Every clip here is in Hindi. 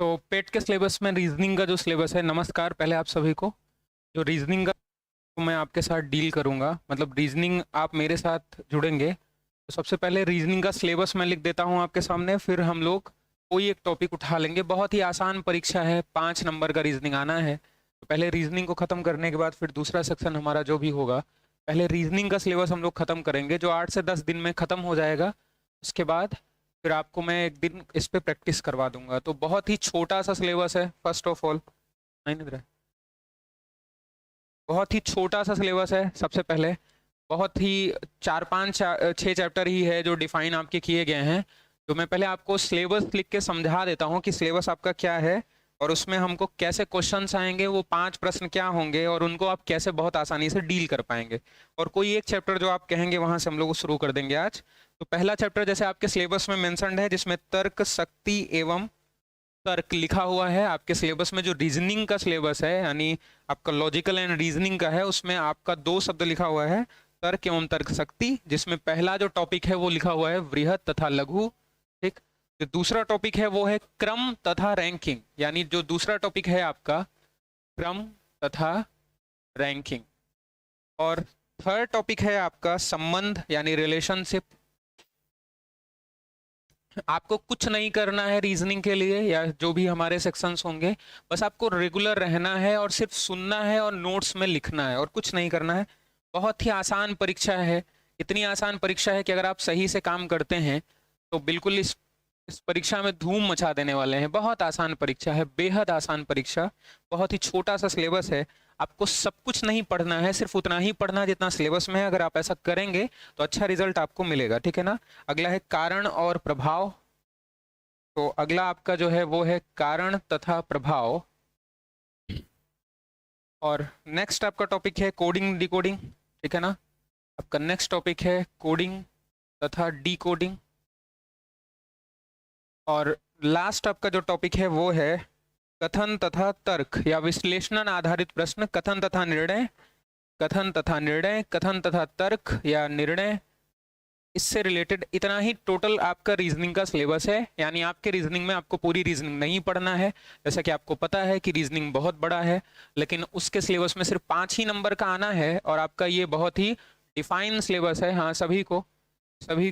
तो पेट के सिलेबस में रीजनिंग का जो सिलेबस है, नमस्कार पहले आप सभी को। जो रीजनिंग का मैं आपके साथ डील करूंगा, मतलब रीजनिंग आप मेरे साथ जुड़ेंगे। तो सबसे पहले रीजनिंग का सिलेबस मैं लिख देता हूं आपके सामने, फिर हम लोग कोई एक टॉपिक उठा लेंगे। बहुत ही आसान परीक्षा है, 5 नंबर का रीजनिंग आना है। तो पहले रीजनिंग को ख़त्म करने के बाद फिर दूसरा सेक्शन हमारा जो भी होगा, पहले रीजनिंग का सिलेबस हम लोग ख़त्म करेंगे, जो 8 से 10 दिन में ख़त्म हो जाएगा। उसके बाद फिर आपको मैं एक दिन इस पे प्रैक्टिस करवा दूंगा। तो बहुत ही छोटा सा सिलेबस है, फर्स्ट ऑफ ऑल नहीं निकल रहा है। बहुत ही छोटा सा सिलेबस है। सबसे पहले बहुत ही 4 5 6 चैप्टर ही है जो डिफाइन आपके किए गए हैं। तो मैं पहले आपको सिलेबस लिख के समझा देता हूँ कि सिलेबस आपका क्या है और उसमें हमको कैसे क्वेश्चंस आएंगे, वो 5 प्रश्न क्या होंगे और उनको आप कैसे बहुत आसानी से डील कर पाएंगे। और कोई एक चैप्टर जो आप कहेंगे वहां से हम लोग शुरू कर देंगे आज। तो पहला चैप्टर जैसे आपके सिलेबस में मेंशन्ड है, जिसमें तर्क शक्ति एवं तर्क लिखा हुआ है। आपके सिलेबस में जो रीजनिंग का सिलेबस है, यानी आपका लॉजिकल एंड रीजनिंग का है, उसमें आपका 2 शब्द लिखा हुआ है, तर्क एवं तर्क शक्ति। जिसमें पहला जो टॉपिक है वो लिखा हुआ है वृहत तथा लघु। ठीक। जो दूसरा टॉपिक है वो है क्रम तथा रैंकिंग, यानी जो दूसरा टॉपिक है आपका क्रम तथा रैंकिंग। और थर्ड टॉपिक है आपका संबंध यानी रिलेशनशिप। आपको कुछ नहीं करना है रीजनिंग के लिए या जो भी हमारे सेक्शंस होंगे, बस आपको रेगुलर रहना है और सिर्फ सुनना है और नोट्स में लिखना है और कुछ नहीं करना है। बहुत ही आसान परीक्षा है। इतनी आसान परीक्षा है कि अगर आप सही से काम करते हैं तो बिल्कुल इस परीक्षा में धूम मचा देने वाले हैं। बहुत आसान परीक्षा है, बेहद आसान परीक्षा। बहुत ही छोटा सा सिलेबस है। आपको सब कुछ नहीं पढ़ना है, सिर्फ उतना ही पढ़ना है जितना सिलेबस में है। अगर आप ऐसा करेंगे तो अच्छा रिजल्ट आपको मिलेगा, ठीक है ना। अगला है कारण और प्रभाव। तो अगला आपका जो है वो है कारण तथा प्रभाव। और नेक्स्ट आपका टॉपिक है कोडिंग डिकोडिंग, ठीक है ना। आपका नेक्स्ट टॉपिक है कोडिंग तथा डिकोडिंग। और लास्ट आपका जो टॉपिक है वो है कथन तथा तर्क या विश्लेषण आधारित प्रश्न, कथन तथा निर्णय, कथन तथा निर्णय, कथन तथा तर्क या निर्णय, इससे रिलेटेड। इतना ही टोटल आपका रीजनिंग का सिलेबस है। यानी आपके रीजनिंग में आपको पूरी रीजनिंग नहीं पढ़ना है, जैसा कि आपको पता है कि रीजनिंग बहुत बड़ा है, लेकिन उसके सिलेबस में सिर्फ 5 ही नंबर का आना है और आपका ये बहुत ही डिफाइन सिलेबस है। हाँ, सभी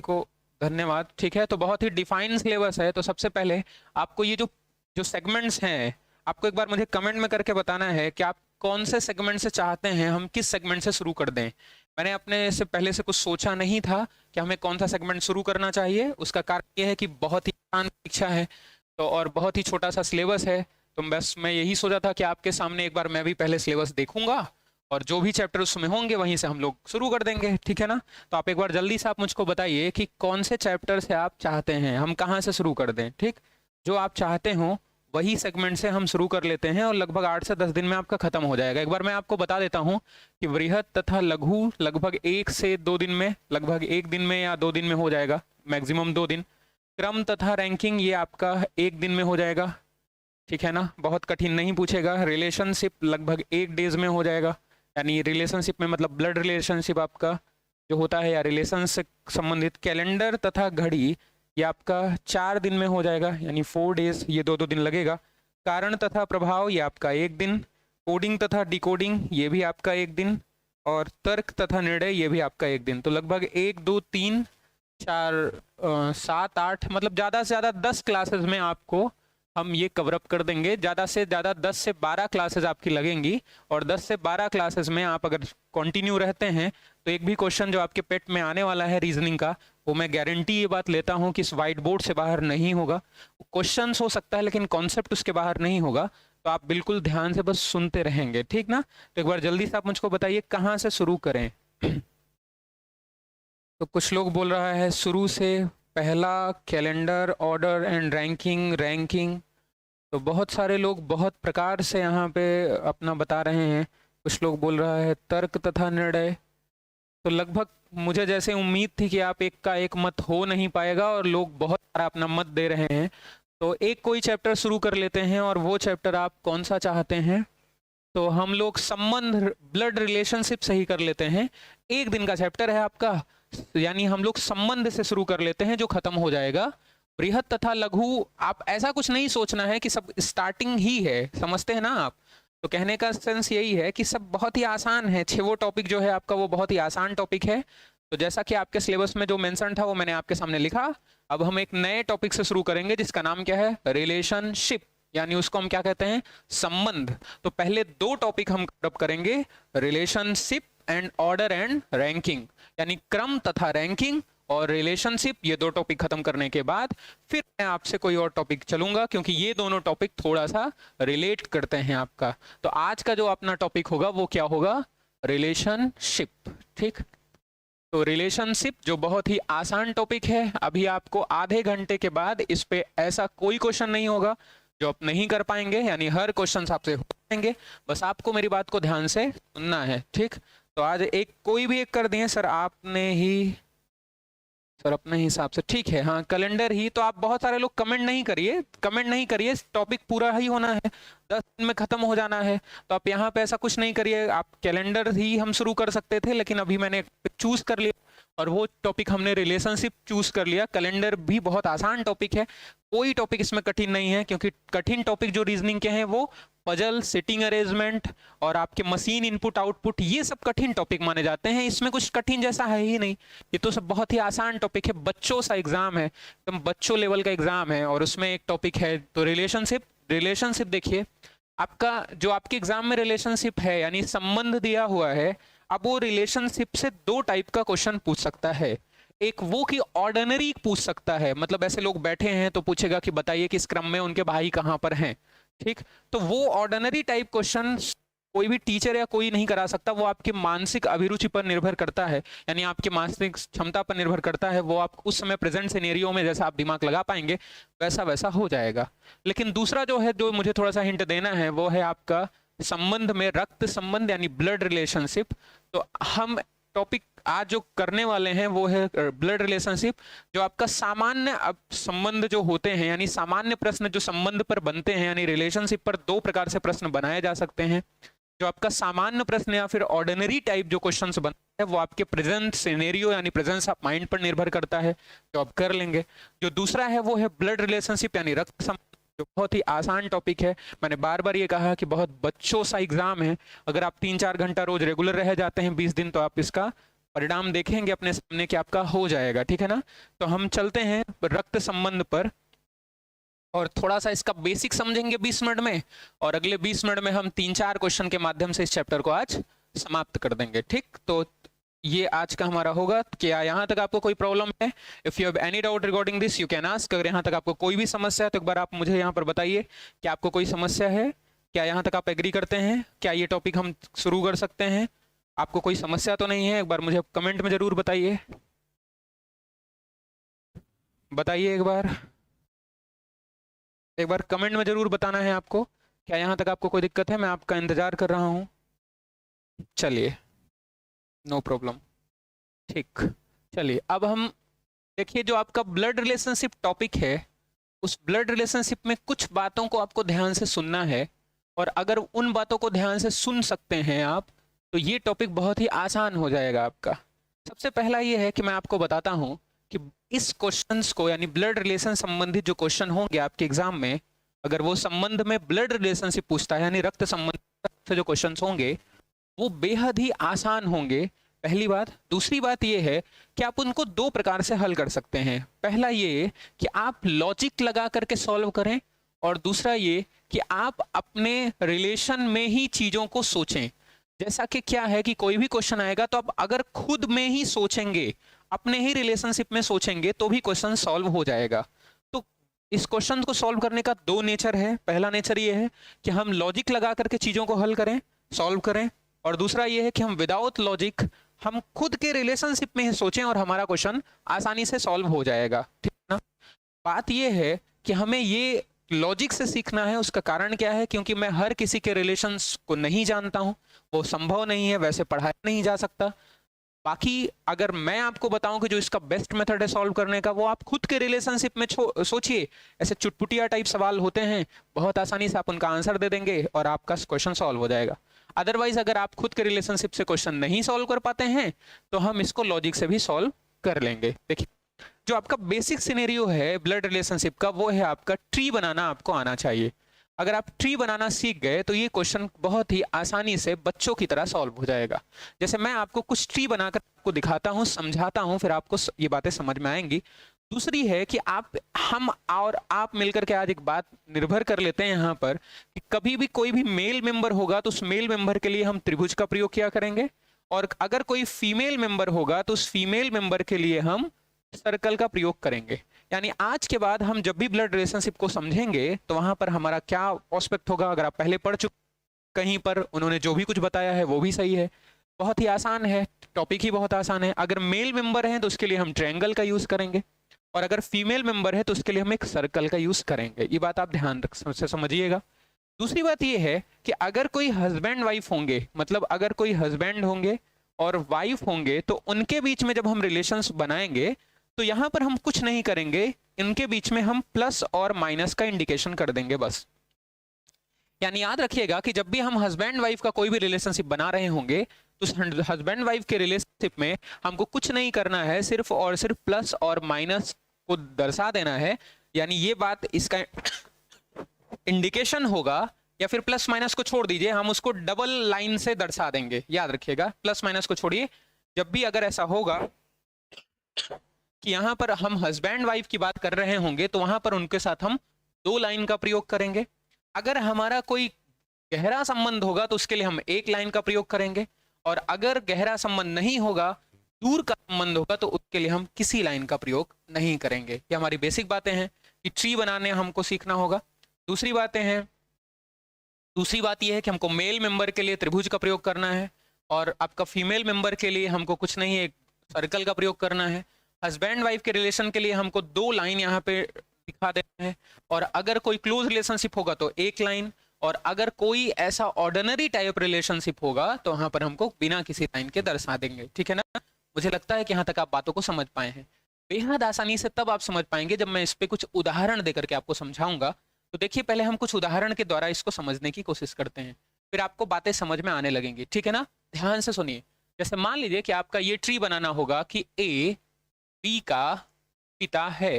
को धन्यवाद। ठीक है, तो बहुत ही डिफाइन सिलेबस है। तो सबसे पहले आपको ये जो जो सेगमेंट्स हैं, आपको एक बार मुझे कमेंट में करके बताना है कि आप कौन से सेगमेंट से चाहते हैं, हम किस सेगमेंट से शुरू कर दें। मैंने अपने से पहले से कुछ सोचा नहीं था कि हमें कौन सा सेगमेंट शुरू करना चाहिए। उसका कारण ये है कि बहुत ही आसान परीक्षा है तो और बहुत ही छोटा सा सिलेबस है। तो बस मैं यही सोचा था कि आपके सामने एक बार मैं भी पहले सिलेबस देखूंगा और जो भी चैप्टर उसमें होंगे वहीं से हम लोग शुरू कर देंगे, ठीक है ना। तो आप एक बार जल्दी से आप मुझको बताइए कि कौन से चैप्टर से आप चाहते हैं हम कहाँ से शुरू कर दें। ठीक, जो आप चाहते हो वही सेगमेंट से हम शुरू कर लेते हैं और लगभग 8 से 10 दिन में आपका खत्म हो जाएगा। एक बार मैं आपको बता देता हूं कि वृहत तथा लघु लगभग 1 से 2 दिन में, लगभग 1 दिन में या 2 दिन में हो जाएगा, मैक्सिमम 2 दिन। क्रम तथा रैंकिंग ये आपका 1 दिन में हो जाएगा, ठीक है ना, बहुत कठिन नहीं पूछेगा। रिलेशनशिप लगभग 1 डेज में हो जाएगा, यानी रिलेशनशिप में मतलब ब्लड रिलेशनशिप आपका जो होता है या रिलेशन से संबंधित। कैलेंडर तथा घड़ी ये आपका 4 दिन में हो जाएगा, यानी 4 डेज, ये 2 2 दिन लगेगा। कारण तथा प्रभाव ये आपका 1 दिन। कोडिंग तथा डिकोडिंग ये भी आपका 1 दिन। और तर्क तथा निर्णय ये भी आपका 1 दिन। तो लगभग 1 2 3 4 7 8 मतलब ज़्यादा से ज़्यादा 10 क्लासेस में आपको हम ये कवरअप कर देंगे। ज़्यादा से ज़्यादा 10 से 12 क्लासेस आपकी लगेंगी और 10 से 12 क्लासेस में आप अगर कंटिन्यू रहते हैं तो एक भी क्वेश्चन जो आपके पेट में आने वाला है रीजनिंग का, वो मैं गारंटी ये बात लेता हूँ कि इस वाइट बोर्ड से बाहर नहीं होगा। क्वेश्चन हो सकता है लेकिन कॉन्सेप्ट उसके बाहर नहीं होगा। तो आप बिल्कुल ध्यान से बस सुनते रहेंगे, ठीक ना। तो एक बार जल्दी से आप मुझको बताइए कहाँ से शुरू करें। तो कुछ लोग बोल रहा है शुरू से, पहला calendar, order and ranking, ranking. तो बहुत सारे लोग बहुत प्रकार से यहाँ पे अपना बता रहे हैं। कुछ लोग बोल रहा है तर्क तथा निर्णय। तो लगभग मुझे जैसे उम्मीद थी कि आप एक का एक मत हो नहीं पाएगा और लोग बहुत सारा अपना मत दे रहे हैं। तो एक कोई चैप्टर शुरू कर लेते हैं और वो चैप्टर आप कौन सा चाहते हैं। तो हम लोग संबंध, ब्लड रिलेशनशिप से ही कर लेते हैं। 1 दिन का चैप्टर है आपका, यानी हम लोग संबंध से शुरू कर लेते हैं जो खत्म हो जाएगा। बृहद तथा लघु, आप ऐसा कुछ नहीं सोचना है कि सब स्टार्टिंग ही है, समझते हैं ना आप। तो कहने का सेंस यही है कि सब बहुत ही आसान है। 6 वो टॉपिक जो है आपका वो बहुत ही आसान टॉपिक है। तो जैसा कि आपके सिलेबस में जो मेंशन था वो मैंने आपके सामने लिखा। अब हम एक नए टॉपिक से शुरू करेंगे जिसका नाम क्या है, रिलेशनशिप, यानी उसको हम क्या कहते हैं, संबंध। तो पहले 2 टॉपिक हम कवर करेंगे, relationship and order and ranking, यानी क्रम तथा रैंकिंग और रिलेशनशिप। ये 2 टॉपिक खत्म करने के बाद फिर मैं आपसे कोई और टॉपिक चलूंगा, क्योंकि ये दोनों टॉपिक थोड़ा सा रिलेट करते हैं आपका। तो आज का जो अपना टॉपिक होगा वो क्या होगा, रिलेशनशिप। ठीक, तो रिलेशनशिप जो बहुत ही आसान टॉपिक है, अभी आपको आधे घंटे के बाद इस पे ऐसा कोई क्वेश्चन नहीं होगा जो आप नहीं कर पाएंगे, यानी हर क्वेश्चन आपसे हो जाएंगे। बस आपको मेरी बात को ध्यान से सुनना है। ठीक, तो आज एक कोई भी एक कर दिए सर, आपने ही सर अपने हिसाब से, ठीक है, हाँ कैलेंडर ही। तो आप बहुत सारे लोग कमेंट नहीं करिए, कमेंट नहीं करिए, टॉपिक पूरा ही होना है, 10 दिन में खत्म हो जाना है। तो आप यहाँ पे ऐसा कुछ नहीं करिए, आप कैलेंडर ही हम शुरू कर सकते थे, लेकिन अभी मैंने चूज कर लिया और वो टॉपिक हमने रिलेशनशिप चूज कर लिया। कैलेंडर भी बहुत आसान टॉपिक है, कोई टॉपिक इसमें कठिन नहीं है, क्योंकि कठिन टॉपिक जो रीजनिंग के हैं वो पजल, सिटिंग अरेंजमेंट और आपके मशीन इनपुट आउटपुट, ये सब कठिन टॉपिक माने जाते हैं। इसमें कुछ कठिन जैसा है ही नहीं, ये तो सब बहुत ही आसान टॉपिक है। बच्चों सा एग्जाम है, एकदम बच्चों लेवल का एग्जाम है, और उसमें एक टॉपिक है तो रिलेशनशिप। रिलेशनशिप देखिए, आपका जो आपके एग्जाम में रिलेशनशिप है यानी संबंध दिया हुआ है, अब वो रिलेशनशिप से 2 टाइप का क्वेश्चन पूछ सकता है। एक वो कि ऑर्डिनरी पूछ सकता है, मतलब ऐसे लोग बैठे हैं तो पूछेगा कि बताइए कि इस क्रम में उनके भाई कहाँ पर हैं। ठीक, तो वो ऑर्डिनरी टाइप क्वेश्चन कोई भी टीचर या कोई नहीं करा सकता, वो आपके मानसिक अभिरुचि पर निर्भर करता है, यानी आपके मानसिक क्षमता पर निर्भर करता है। वो आप उस समय प्रेजेंट सिनेरियो में जैसा आप दिमाग लगा पाएंगे वैसा वैसा हो जाएगा। लेकिन दूसरा जो है, जो मुझे थोड़ा सा हिंट देना है, वो है आपका संबंध में रक्त संबंध यानी ब्लड रिलेशनशिप। तो हम टॉपिक आज जो करने वाले हैं वो है ब्लड रिलेशनशिप। जो आपका सामान्य अब संबंध जो होते हैं, यानी सामान्य प्रश्न जो संबंध पर बनते हैं, यानी रिलेशनशिप पर 2 प्रकार से प्रश्न बनाए जा सकते हैं। जो आपका सामान्य प्रश्न या फिर ऑर्डिनरी टाइप जो क्वेश्चंस बनते हैं वो आपके प्रेजेंट सिनेरियो यानी प्रेजेंस ऑफ माइंड पर निर्भर करता है, जो आप कर लेंगे। जो दूसरा है वो है ब्लड रिलेशनशिप यानी रक्त संबंध, जो बहुत ही आसान टॉपिक है। मैंने बार बार ये कहा कि बहुत बच्चों सा एग्जाम है। अगर आप 3-4 घंटा रोज रेगुलर रह जाते हैं 20 दिन, तो आप इसका परिणाम देखेंगे अपने सामने कि आपका हो जाएगा। ठीक है ना, तो हम चलते हैं रक्त संबंध पर और थोड़ा सा इसका बेसिक समझेंगे 20 मिनट में, और अगले 20 मिनट में हम 3-4 क्वेश्चन के माध्यम से इस चैप्टर को आज समाप्त कर देंगे। ठीक, तो ये आज का हमारा होगा। क्या यहाँ तक आपको कोई प्रॉब्लम है? If you have any doubt regarding this you can ask. अगर यहाँ तक आपको कोई भी समस्या है तो एक बार आप मुझे यहाँ पर बताइए कि आपको कोई समस्या है क्या। यहाँ तक आप एग्री करते हैं क्या, ये टॉपिक हम शुरू कर सकते हैं? आपको कोई समस्या तो नहीं है? एक बार मुझे कमेंट में जरूर बताइए, बताइए एक बार कमेंट में जरूर बताना है आपको। क्या यहाँ तक आपको कोई दिक्कत है? मैं आपका इंतजार कर रहा हूँ। चलिए, नो प्रॉब्लम। ठीक, चलिए अब हम देखिए, जो आपका ब्लड रिलेशनशिप टॉपिक है, उस ब्लड रिलेशनशिप में कुछ बातों को आपको ध्यान से सुनना है, और अगर उन बातों को ध्यान से सुन सकते हैं आप, तो ये टॉपिक बहुत ही आसान हो जाएगा आपका। सबसे पहला ये है कि मैं आपको बताता हूं कि इस क्वेश्चंस को, यानी ब्लड रिलेशन संबंधित जो क्वेश्चन होंगे आपके एग्जाम में, अगर वो संबंध में ब्लड रिलेशनशिप पूछता है यानी रक्त संबंध से जो क्वेश्चंस होंगे वो बेहद ही आसान होंगे, पहली बात। दूसरी बात ये है कि आप उनको 2 प्रकार से हल कर सकते हैं। पहला ये कि आप लॉजिक लगा करके सॉल्व करें, और दूसरा ये कि आप अपने रिलेशन में ही चीजों को सोचें। जैसा कि क्या है कि कोई भी क्वेश्चन आएगा तो आप अगर खुद में ही सोचेंगे, अपने ही रिलेशनशिप में सोचेंगे, तो भी क्वेश्चन सॉल्व हो जाएगा। तो इस क्वेश्चन को सॉल्व करने का 2 नेचर है। पहला नेचर ये है कि हम लॉजिक लगा करके चीजों को हल करें, सॉल्व करें, और दूसरा ये है कि हम विदाउट लॉजिक हम खुद के रिलेशनशिप में ही सोचें और हमारा क्वेश्चन आसानी से सॉल्व हो जाएगा। ठीक है ना। बात ये है कि हमें ये लॉजिक से सीखना है। उसका कारण क्या है? क्योंकि मैं हर किसी के रिलेशंस को नहीं जानता हूं, वो संभव नहीं है, वैसे पढ़ाया नहीं जा सकता। बाकी अगर मैं आपको बताऊं कि जो इसका बेस्ट मेथड है सॉल्व करने का, वो आप खुद के रिलेशनशिप में सोचिए। ऐसे चुटपुटिया टाइप सवाल होते हैं, बहुत आसानी से आप उनका आंसर दे देंगे और आपका क्वेश्चन सॉल्व हो जाएगा। अदरवाइज अगर आप खुद के रिलेशनशिप से क्वेश्चन नहीं सॉल्व कर पाते हैं तो हम इसको लॉजिक से भी सॉल्व कर लेंगे। देखिए, जो आपका बेसिक सिनेरियो है ब्लड रिलेशनशिप का, वो है आपका ट्री बनाना आपको आना चाहिए। अगर आप ट्री बनाना सीख गए तो ये क्वेश्चन बहुत ही आसानी से बच्चों की तरह सॉल्व हो जाएगा। जैसे मैं आपको कुछ ट्री बनाकर आपको दिखाता हूँ, समझाता हूँ, फिर आपको ये बातें समझ में आएंगी। दूसरी है कि हम और आप मिलकर के आज एक बात निर्भर कर लेते हैं यहाँ पर कि कभी भी कोई भी मेल मेंबर होगा तो उस मेल मेंबर के लिए हम त्रिभुज का प्रयोग किया करेंगे, और अगर कोई फीमेल मेंबर होगा तो उस फीमेल मेंबर के लिए हम सर्कल का प्रयोग करेंगे। यानी आज के बाद हम जब भी ब्लड रिलेशनशिप को समझेंगे तो वहां पर हमारा क्या ऑस्पेक्ट होगा, अगर आप पहले पढ़ चुके कहीं पर उन्होंने जो भी कुछ बताया है वो भी सही है। बहुत ही आसान है, टॉपिक ही बहुत आसान है। अगर मेल मेंबर है तो उसके लिए हम ट्रायंगल का यूज करेंगे, और अगर फीमेल मेंबर है तो उसके लिए हम एक सर्कल का यूज करेंगे। ये बात आप ध्यान से समझिएगा। दूसरी बात ये है कि अगर कोई हस्बैंड वाइफ होंगे, मतलब अगर कोई हस्बैंड होंगे और वाइफ होंगे, तो उनके बीच में जब हम रिलेशंस बनाएंगे तो यहां पर हम कुछ नहीं करेंगे, इनके बीच में हम प्लस और माइनस का इंडिकेशन कर देंगे बस। यानी याद रखिएगा कि जब भी हम हस्बैंड वाइफ का कोई भी रिलेशनशिप बना रहे होंगे तो हस्बैंड वाइफ के रिलेशनशिप में हमको कुछ नहीं करना है, सिर्फ और सिर्फ प्लस और माइनस को दर्शा देना है। यानी ये बात इसका इंडिकेशन होगा, या फिर प्लस माइनस को छोड़ दीजिए, हम उसको डबल लाइन से दर्शा देंगे। याद रखिएगा, प्लस माइनस को छोड़िए। जब भी अगर ऐसा होगा कि यहां पर हम हस्बैंड वाइफ की बात कर रहे होंगे तो वहां पर उनके साथ हम 2 लाइन का प्रयोग करेंगे। अगर हमारा कोई गहरा संबंध होगा तो उसके लिए हम 1 लाइन का प्रयोग करेंगे, और अगर गहरा संबंध नहीं होगा, दूर का संबंध होगा, तो उसके लिए हम किसी लाइन का प्रयोग नहीं करेंगे। ये हमारी बेसिक बातें हैं कि ट्री बनाने हमको सीखना होगा। दूसरी बात यह है कि हमको मेल मेंबर के लिए त्रिभुज का प्रयोग करना है, और आपका फीमेल मेंबर के लिए हमको कुछ नहीं, एक सर्कल का प्रयोग करना है। हस्बैंड वाइफ के रिलेशन के लिए हमको 2 लाइन यहाँ पे दिखा देना है, और अगर कोई क्लोज रिलेशनशिप होगा तो 1 लाइन, और अगर कोई ऐसा ऑर्डिनरी टाइप रिलेशनशिप होगा तो वहां पर हमको बिना किसी लाइन के दर्शा देंगे। ठीक है ना? मुझे लगता है कि यहाँ तक आप बातों को समझ पाए हैं। बेहद आसानी से तब आप समझ पाएंगे जब मैं इस पे कुछ उदाहरण देकर के आपको समझाऊंगा। तो देखिए, पहले हम कुछ उदाहरण के द्वारा इसको समझने की कोशिश करते हैं, फिर आपको बातें समझ में आने लगेंगी। ठीक है ना? ध्यान से सुनिए। जैसे मान लीजिए कि आपका ये ट्री बनाना होगा कि ए बी का पिता है।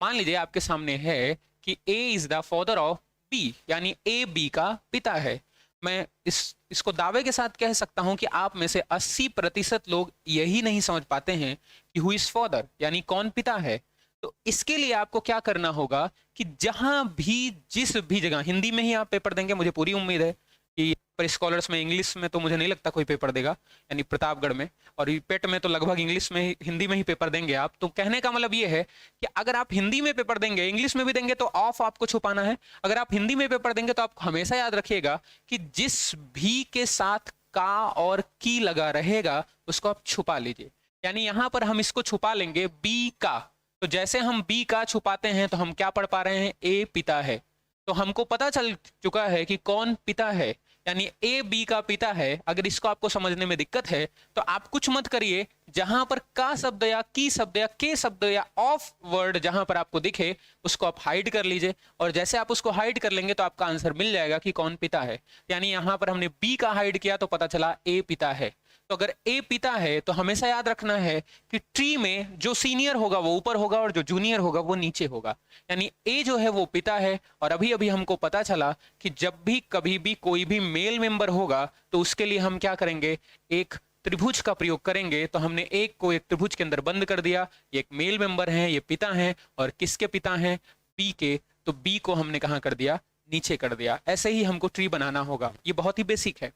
मान लीजिए आपके सामने है कि A is the father of B, यानी ए बी का पिता है। मैं इसको दावे के साथ कह सकता हूं कि आप में से 80% लोग यही नहीं समझ पाते हैं कि हु इज फादर, यानी कौन पिता है। तो इसके लिए आपको क्या करना होगा कि जहां भी, जिस भी जगह, हिंदी में ही आप पेपर देंगे, मुझे पूरी उम्मीद है कि पर स्कॉलर्स में इंग्लिश में तो मुझे नहीं लगता कोई पेपर देगा, यानी प्रतापगढ़ में, और पेट में तो लगभग इंग्लिश में ही, हिंदी में ही पेपर देंगे आप। तो कहने का मतलब ये है कि अगर आप हिंदी में पेपर देंगे, इंग्लिश में भी देंगे, तो ऑफ आपको छुपाना है। अगर आप हिंदी में पेपर देंगे तो आप हमेशा याद रखिएगा कि जिस भी के साथ का और की लगा रहेगा उसको आप छुपा लीजिए। यानी यहां पर हम इसको छुपा लेंगे बी का। तो जैसे हम बी का छुपाते हैं तो हम क्या पढ़ पा रहे हैं? ए पिता है। तो हमको पता चल चुका है कि कौन पिता है, यानी ए बी का पिता है। अगर इसको आपको समझने में दिक्कत है तो आप कुछ मत करिए, जहां पर का शब्द या की शब्द या के शब्द या ऑफ वर्ड जहां पर आपको दिखे उसको आप हाइड कर लीजिए, और जैसे आप उसको हाइड कर लेंगे तो आपका आंसर मिल जाएगा कि कौन पिता है। यानी यहां पर हमने बी का हाइड किया तो पता चला ए पिता है। तो अगर ए पिता है तो हमेशा याद रखना है कि ट्री में जो सीनियर होगा वो ऊपर होगा और जो जूनियर होगा वो नीचे होगा। यानी ए जो है वो पिता है, और अभी अभी हमको पता चला कि जब भी कभी भी कोई भी मेल मेंबर होगा तो उसके लिए हम क्या करेंगे? एक त्रिभुज का प्रयोग करेंगे। तो हमने एक को एक त्रिभुज के अंदर बंद कर दिया। ये एक मेल मेंबर है, ये पिता है, और किसके पिता हैं? बी के। तो बी को हमने कहां कर दिया? नीचे कर दिया। ऐसे ही हमको ट्री बनाना होगा। ये बहुत ही बेसिक है।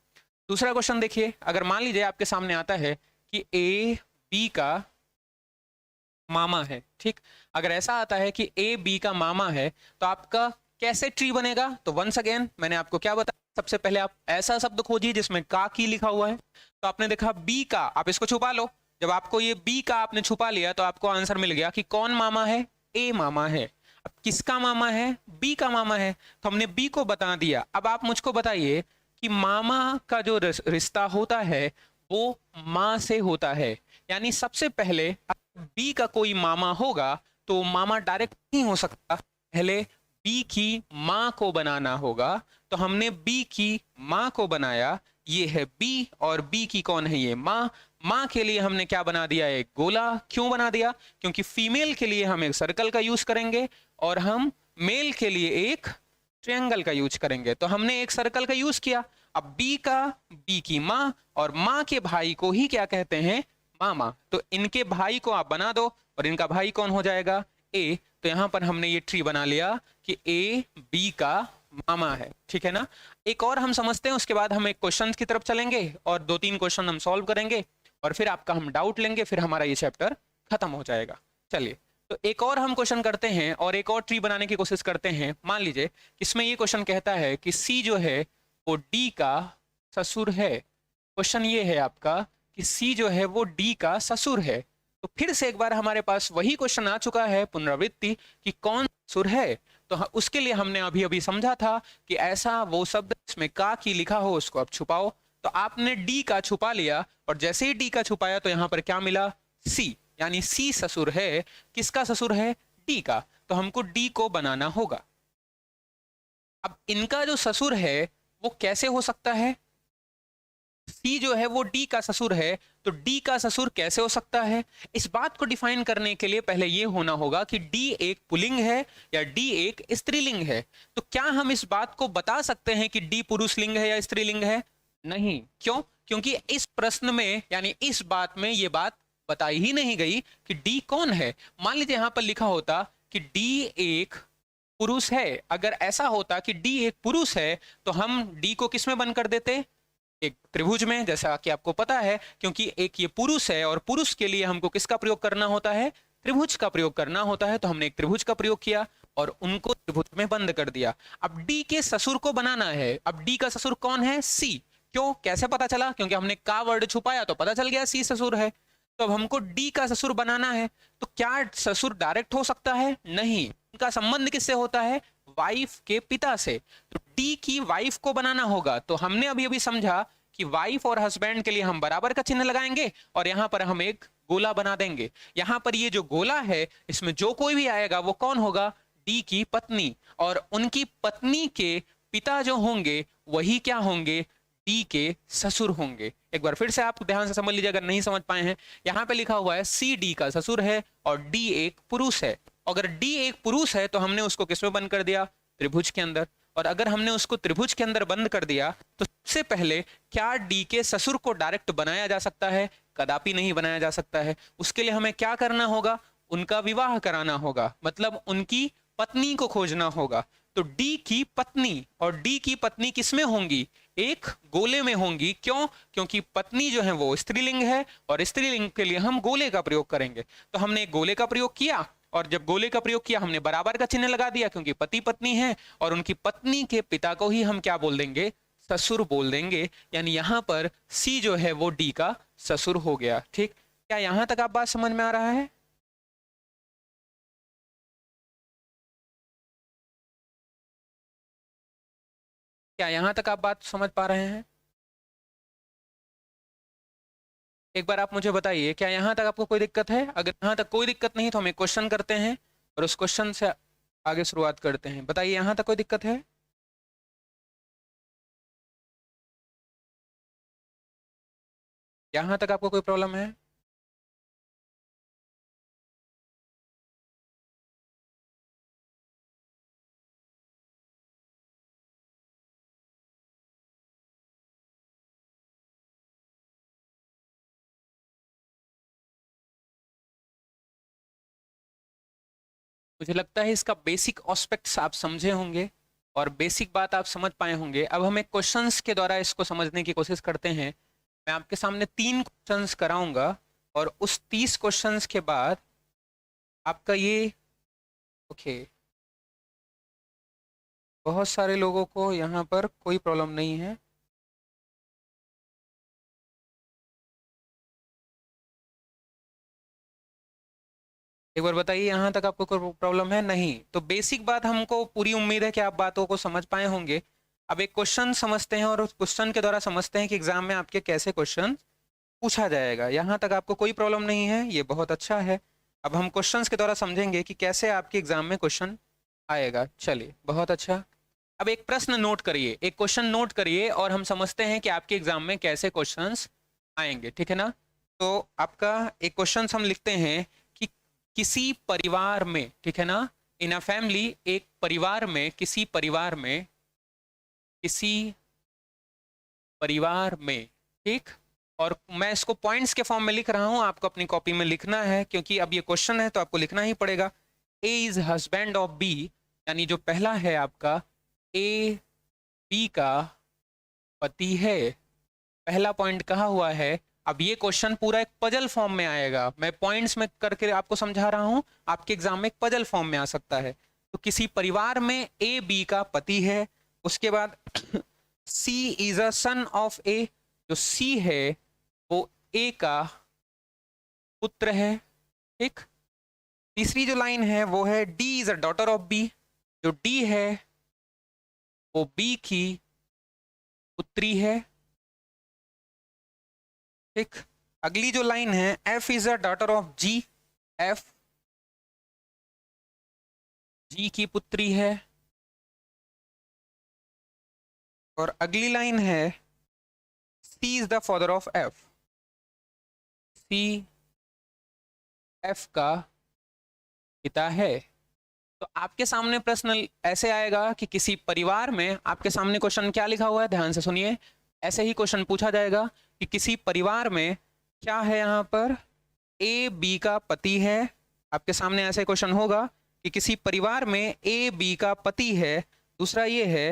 दूसरा क्वेश्चन देखिए, अगर मान लीजिए आपके सामने आता है कि ए बी का मामा है। ठीक, अगर ऐसा आता है कि ए बी का मामा है तो आपका कैसे ट्री बनेगा? तो वंस अगेन मैंने आपको क्या बताया, सबसे पहले आप ऐसा शब्द खोजिए जिसमें का की लिखा हुआ है। तो आपने देखा बी का, आप इसको छुपा लो। जब आपको ये बी का आपने छुपा लिया तो आपको आंसर मिल गया कि कौन मामा है? ए मामा है। अब किसका मामा है? बी का मामा है। तो हमने बी को बता दिया। अब आप मुझको बताइए कि मामा का जो रिश्ता होता है वो माँ से होता है। यानी सबसे पहले बी का कोई मामा होगा तो मामा डायरेक्ट नहीं हो सकता, पहले बी की माँ को बनाना होगा। तो हमने बी की माँ को बनाया, ये है बी और बी की कौन है, ये माँ। माँ के लिए हमने क्या बना दिया, एक गोला। क्यों बना दिया, क्योंकि फीमेल के लिए हम एक सर्कल का यूज करेंगे और हम मेल के लिए एक ट्रायंगल का यूज करेंगे। तो हमने एक सर्कल का यूज किया। अब बी की माँ और माँ के भाई को ही क्या कहते हैं, मामा। तो इनके भाई को आप बना दो और इनका भाई कौन हो जाएगा, ए। तो यहां पर हमने ये ट्री बना लिया कि ए बी का मामा है, ठीक है ना। एक और हम समझते हैं, उसके बाद हम एक क्वेश्चन की तरफ चलेंगे और 2-3 क्वेश्चन हम सॉल्व करेंगे और फिर आपका हम डाउट लेंगे, फिर हमारा ये चैप्टर खत्म हो जाएगा। चलिए, तो एक और हम क्वेश्चन करते हैं और एक और ट्री बनाने की कोशिश करते हैं। मान लीजिए इसमें ये क्वेश्चन कहता है कि सी जो है वो डी का ससुर है। क्वेश्चन ये है आपका कि सी जो है वो डी का ससुर है। तो फिर से एक बार हमारे पास वही क्वेश्चन आ चुका है, पुनरावृत्ति, कि कौन ससुर है। तो उसके लिए हमने अभी अभी समझा था कि ऐसा वो शब्द इसमें का की लिखा हो उसको आप छुपाओ। तो आपने डी का छुपा लिया और जैसे ही डी का छुपाया तो यहां पर क्या मिला, सी, यानी सी ससुर है। किसका ससुर है, डी का। तो हमको डी को बनाना होगा। अब इनका जो ससुर है वो कैसे हो सकता है, सी जो है वो डी का ससुर है, तो डी का ससुर कैसे हो सकता है। इस बात को डिफाइन करने के लिए पहले ये होना होगा कि डी एक पुल्लिंग है या डी एक स्त्रीलिंग है। तो क्या हम इस बात को बता सकते हैं कि डी पुरुष लिंग है या स्त्रीलिंग है, नहीं। क्यों, क्योंकि इस प्रश्न में यानी इस बात में ये बात बताई ही नहीं गई कि डी कौन है। मान लीजिए यहां पर लिखा होता कि डी एक पुरुष है। अगर ऐसा होता कि डी एक पुरुष है तो हम डी को किस में बंद कर देते, एक त्रिभुज में, जैसा कि आपको पता है, क्योंकि एक ये पुरुष है और पुरुष के लिए हमको किसका प्रयोग करना होता है, त्रिभुज का प्रयोग करना होता है। तो हमने एक त्रिभुज का प्रयोग किया और उनको त्रिभुज में बंद कर दिया। अब डी के ससुर को बनाना है। अब डी का ससुर कौन है, सी। क्यों, कैसे पता चला, क्योंकि हमने का वर्ड छुपाया तो पता चल गया सी ससुर है। तो अब हमको डी का ससुर बनाना है। तो क्या ससुर डायरेक्ट हो सकता है, नहीं। उनका संबंध किससे होता है, वाइफ के पिता से। तो डी की वाइफ को बनाना होगा। तो हमने अभी अभी समझा कि वाइफ और हस्बैंड के लिए हम बराबर का चिन्ह लगाएंगे और यहां पर हम एक गोला बना देंगे। यहां पर ये जो गोला है इसमें जो कोई भी आएगा वो कौन होगा, डी की पत्नी। और उनकी पत्नी के पिता जो होंगे वही क्या होंगे, डी के ससुर होंगे। एक बार फिर से आप ध्यान से समझ लीजिए अगर नहीं समझ पाए हैं। यहां पे लिखा हुआ है सी डी का ससुर है और डी एक पुरुष है। अगर डी एक पुरुष है तो हमने उसको किसमें बंद कर दिया, त्रिभुज के अंदर। और अगर हमने उसको त्रिभुज के अंदर बंद कर दिया तो सबसे पहले क्या डी के ससुर को डायरेक्ट बनाया जा सकता है, कदापि नहीं बनाया जा सकता है। उसके लिए हमें क्या करना होगा, उनका विवाह कराना होगा, मतलब उनकी पत्नी को खोजना होगा। तो डी की पत्नी, और डी की पत्नी किसमें होंगी, एक गोले में होंगी। क्यों, क्योंकि पत्नी जो है वो स्त्रीलिंग है और स्त्रीलिंग के लिए हम गोले का प्रयोग करेंगे। तो हमने एक गोले का प्रयोग किया और जब गोले का प्रयोग किया हमने बराबर का चिन्ह लगा दिया, क्योंकि पति पत्नी है और उनकी पत्नी के पिता को ही हम क्या बोल देंगे, ससुर बोल देंगे। यानी यहां पर सी जो है वो डी का ससुर हो गया। ठीक, क्या यहां तक आप बात समझ में आ रहा है। क्या यहां तक आप बात समझ पा रहे हैं, एक बार आप मुझे बताइए, क्या यहां तक आपको कोई दिक्कत है। अगर यहां तक कोई दिक्कत नहीं तो हम एक क्वेश्चन करते हैं और उस क्वेश्चन से आगे शुरुआत करते हैं। बताइए यहां तक कोई दिक्कत है। यहां तक आपको कोई प्रॉब्लम है। मुझे लगता है इसका बेसिक एस्पेक्ट्स आप समझे होंगे और बेसिक बात आप समझ पाए होंगे। अब हम एक क्वेश्चंस के द्वारा इसको समझने की कोशिश करते हैं। मैं आपके सामने 3 क्वेश्चंस कराऊंगा और उस 30 क्वेश्चंस के बाद आपका ये, ओके, बहुत सारे लोगों को यहाँ पर कोई प्रॉब्लम नहीं है। एक बार बताइए यहाँ तक आपको कोई प्रॉब्लम है, नहीं। तो बेसिक बात हमको पूरी उम्मीद है कि आप बातों को समझ पाए होंगे। अब एक क्वेश्चन समझते हैं और उस क्वेश्चन के द्वारा समझते हैं कि एग्जाम में आपके कैसे क्वेश्चन पूछा जाएगा। यहाँ तक आपको कोई प्रॉब्लम नहीं है, ये बहुत अच्छा है। अब हम क्वेश्चंस के द्वारा समझेंगे कि कैसे आपके एग्जाम में क्वेश्चन आएगा। चलिए, बहुत अच्छा। अब एक प्रश्न नोट करिए, एक क्वेश्चन नोट करिए और हम समझते हैं कि आपके एग्जाम में कैसे क्वेश्चंस आएंगे, ठीक है ना। तो आपका एक क्वेश्चन हम लिखते हैं कि किसी परिवार में, ठीक है ना, इन अ फैमिली, एक परिवार में, किसी परिवार में, किसी परिवार में, ठीक। और मैं इसको पॉइंट्स के फॉर्म में लिख रहा हूं, आपको अपनी कॉपी में लिखना है क्योंकि अब ये क्वेश्चन है तो आपको लिखना ही पड़ेगा। ए इज हस्बैंड ऑफ बी, यानी जो पहला है आपका, ए बी का पति है। पहला पॉइंट कहा हुआ है। अब ये क्वेश्चन पूरा एक पजल फॉर्म में आएगा, मैं पॉइंट्स में करके आपको समझा रहा हूं, आपके एग्जाम में एक पजल फॉर्म में आ सकता है। तो किसी परिवार में ए बी का पति है, उसके बाद सी इज अ सन ऑफ ए, जो सी है वो ए का पुत्र है, ठीक। तीसरी जो लाइन है वो है D is a daughter of B, जो डी है वो बी की पुत्री है, ठीक। अगली जो लाइन है F is a daughter of G, F G की पुत्री है। और अगली लाइन है C is the father of F, C F का पिता है। तो आपके सामने प्रश्न ऐसे आएगा कि किसी परिवार में, आपके सामने क्वेश्चन क्या लिखा हुआ है, ध्यान से सुनिए। ऐसे ही क्वेश्चन पूछा जाएगा कि किसी परिवार में क्या है, यहाँ पर ए बी का पति है। आपके सामने ऐसे क्वेश्चन होगा कि किसी परिवार में ए बी का पति है। दूसरा ये है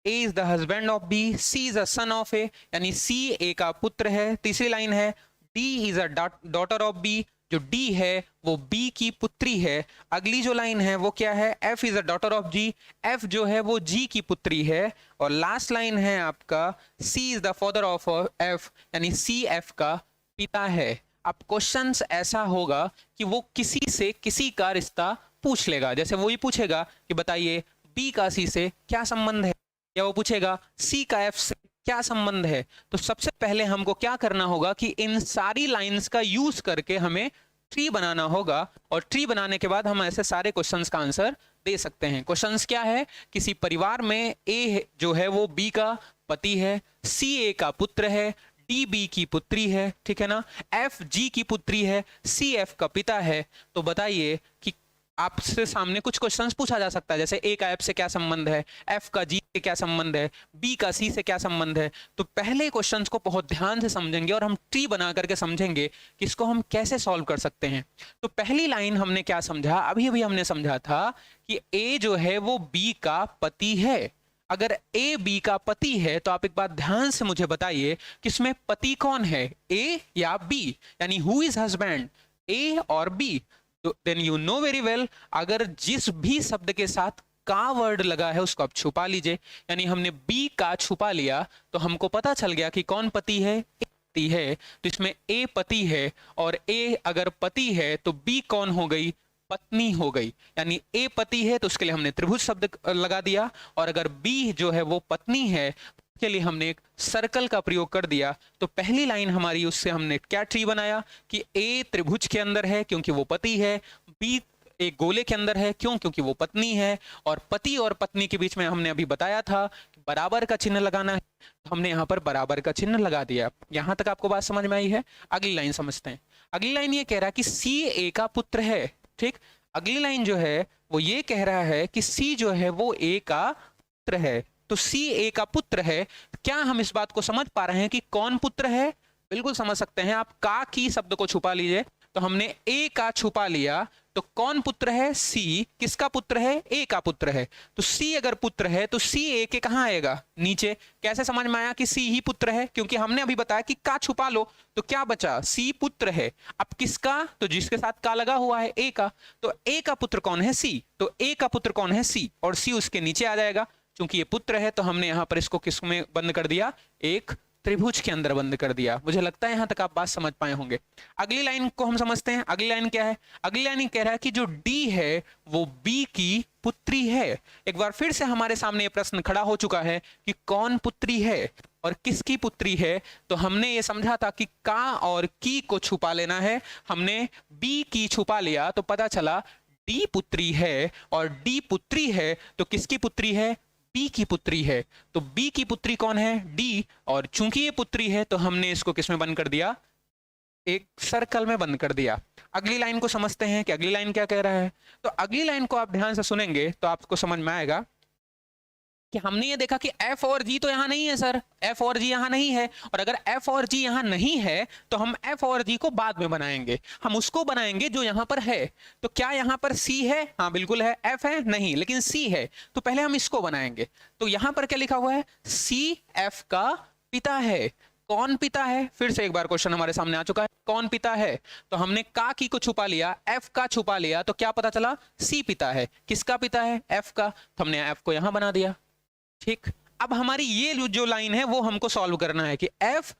A is the husband of B, C is a son of A, यानी सी ए का पुत्र है। तीसरी लाइन है D is a daughter of B, जो डी है वो बी की पुत्री है। अगली जो लाइन है वो क्या है, F is a daughter of G, F जो है वो जी की पुत्री है। और लास्ट लाइन है आपका C is the father of F, यानी सी एफ का पिता है। अब क्वेश्चंस ऐसा होगा कि वो किसी से किसी का रिश्ता पूछ लेगा, जैसे वो ही पूछेगा कि बताइए बी का सी से क्या संबंध है, या वो पूछेगा सी का एफ से क्या संबंध है। तो सबसे पहले हमको क्या करना होगा कि इन सारी लाइंस का यूज करके हमें ट्री बनाना होगा, और ट्री बनाने के बाद हम ऐसे सारे क्वेश्चंस का आंसर दे सकते हैं। क्वेश्चंस क्या है, किसी परिवार में ए जो है वो बी का पति है, सी ए का पुत्र है, डी बी की पुत्री है, ठीक है ना, एफ जी की पुत्री है, सी एफ का पिता है। तो बताइए कि आपसे सामने कुछ क्वेश्चंस पूछा जा सकता है, जैसे ए का एफ से क्या संबंध है, एफ का जी से क्या संबंध है, बी का सी से क्या संबंध है। तो पहले क्वेश्चंस को बहुत ध्यान से समझेंगे और हम ट्री बना करके समझेंगे कि इसको हम कैसे सॉल्व कर सकते हैं। तो पहली लाइन हमने क्या समझा, अभी अभी हमने समझा था कि ए जो है वो बी का पति है। अगर ए बी का पति है तो आप एक बात ध्यान से मुझे बताइए कि इसमें पति कौन है, ए या बी, यानी हु इज हस्बैंड, ए और बी। तो then you know very well, अगर जिस भी शब्द के साथ का वर्ड लगा है उसको आप छुपा लीजिए, यानी हमने बी का छुपा लिया तो हमको पता चल गया कि कौन पति है, ए पति है। तो इसमें ए पति है, और ए अगर पति है तो बी कौन हो गई, पत्नी हो गई। यानी ए पति है तो उसके लिए हमने त्रिभुज शब्द लगा दिया, और अगर बी जो है वो पत्नी है के लिए हमने एक सर्कल का प्रयोग कर दिया। तो पहली लाइन हमारी, उससे हमने क्या ट्री बनाया कि ए त्रिभुज के अंदर है क्योंकि वो पति है, बी एक गोले के अंदर है क्योंकि वो पत्नी है, और पति और पत्नी के बीच में हमने अभी बताया था कि बराबर का चिन्ह लगाना है, तो हमने यहाँ पर बराबर का चिन्ह लगा दिया। यहाँ तक आपको बात समझ में आई है। अगली लाइन समझते हैं। अगली लाइन ये कह रहा है कि सी ए का पुत्र है, ठीक। अगली लाइन जो है वो ये कह रहा है कि सी जो है वो ए का पुत्र है। तो सी ए का पुत्र है, क्या हम इस बात को समझ पा रहे हैं कि कौन पुत्र है? बिल्कुल समझ सकते हैं आप। का की शब्द को छुपा लीजिए, तो हमने ए का छुपा लिया, तो कौन पुत्र है, सी। किसका पुत्र है, ए का पुत्र है। तो सी अगर पुत्र है तो सी ए के कहां आएगा, नीचे। कैसे समझ में आया कि सी ही पुत्र है, क्योंकि हमने अभी बताया कि का छुपा लो तो क्या बचा, सी पुत्र है। अब किसका, तो जिसके साथ का लगा हुआ है, ए का। तो ए का पुत्र कौन है, सी। तो ए का पुत्र कौन है, सी, और सी उसके नीचे आ जाएगा। क्योंकि ये पुत्र है तो हमने यहां पर इसको किस में बंद कर दिया, एक त्रिभुज के अंदर बंद कर दिया। मुझे लगता है यहां तक आप बात समझ पाए होंगे। अगली लाइन को हम समझते हैं। अगली लाइन क्या है, अगली लाइन कह रहा है कि जो डी है वो बी की पुत्री है। एक बार फिर से हमारे सामने ये प्रश्न खड़ा हो चुका है कि कौन पुत्री है और किसकी पुत्री है। तो हमने ये समझा था कि का और की को छुपा लेना है, हमने बी की छुपा लिया तो पता चला डी पुत्री है, और डी पुत्री है तो किसकी पुत्री है, बी की पुत्री है। तो बी की पुत्री कौन है? डी। और चूंकि ये पुत्री है तो हमने इसको किसमें बंद कर दिया? एक सर्कल में बंद कर दिया। अगली लाइन को समझते हैं कि अगली लाइन क्या कह रहा है। तो अगली लाइन को आप ध्यान से सुनेंगे तो आपको समझ में आएगा कि हमने ये देखा कि F और G तो यहां नहीं है सर, F और G यहां नहीं है। और अगर F और G यहां नहीं है तो हम F और G को बाद में बनाएंगे, हम उसको बनाएंगे जो यहां पर है। तो क्या यहां पर C है? हाँ बिल्कुल है। F है? नहीं, लेकिन C है। तो पहले हम इसको बनाएंगे। तो यहां पर क्या लिखा हुआ है? C F का पिता है। कौन पिता है? फिर से एक बार क्वेश्चन हमारे सामने आ चुका है, कौन पिता है? तो हमने का की को छुपा लिया, F का छुपा लिया, तो क्या पता चला? C पिता है। किसका पिता है? F का। तो हमने F को यहां बना दिया। ठीक, अब हमारी ये जो लाइन है वो हमको सॉल्व करना है कि F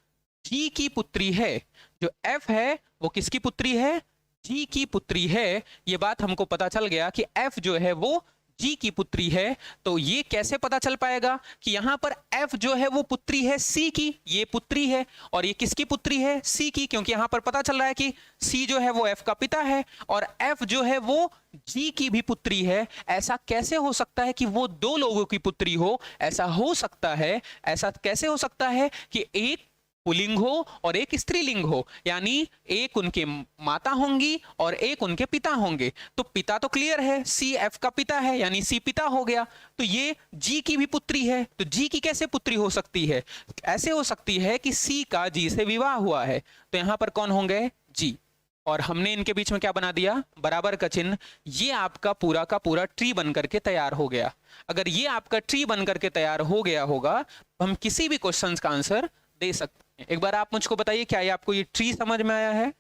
G की पुत्री है। जो F है वो किसकी पुत्री है? G की पुत्री है। ये बात हमको पता चल गया कि F जो है वो G की पुत्री है। तो ये कैसे पता चल पाएगा कि यहां पर F जो है वो पुत्री है C की, ये पुत्री है। और ये किसकी पुत्री है? C की, क्योंकि यहां पर पता चल रहा है कि C जो है वो F का पिता है और F जो है वो G की भी पुत्री है। ऐसा कैसे हो सकता है कि वो दो लोगों की पुत्री हो? ऐसा हो सकता है, ऐसा कैसे हो सकता है कि एक पुल्लिंग हो और एक स्त्रीलिंग हो, यानी एक उनके माता होंगी और एक उनके पिता होंगे। तो पिता तो क्लियर है, सी एफ का पिता है यानी सी पिता हो गया। तो ये जी की भी पुत्री है। तो जी की कैसे पुत्री हो सकती है? ऐसे हो सकती है कि सी का जी से विवाह हुआ है। तो यहां पर कौन होंगे? जी। और हमने इनके बीच में क्या बना दिया? बराबर का चिन्ह। ये आपका पूरा का पूरा ट्री बन करके तैयार हो गया। अगर ये आपका ट्री बन करके तैयार हो गया होगा तो हम किसी भी क्वेश्चन का आंसर दे सकते हैं। एक बार आप मुझको बताइए, क्या ये आपको ये ट्री समझ में आया है?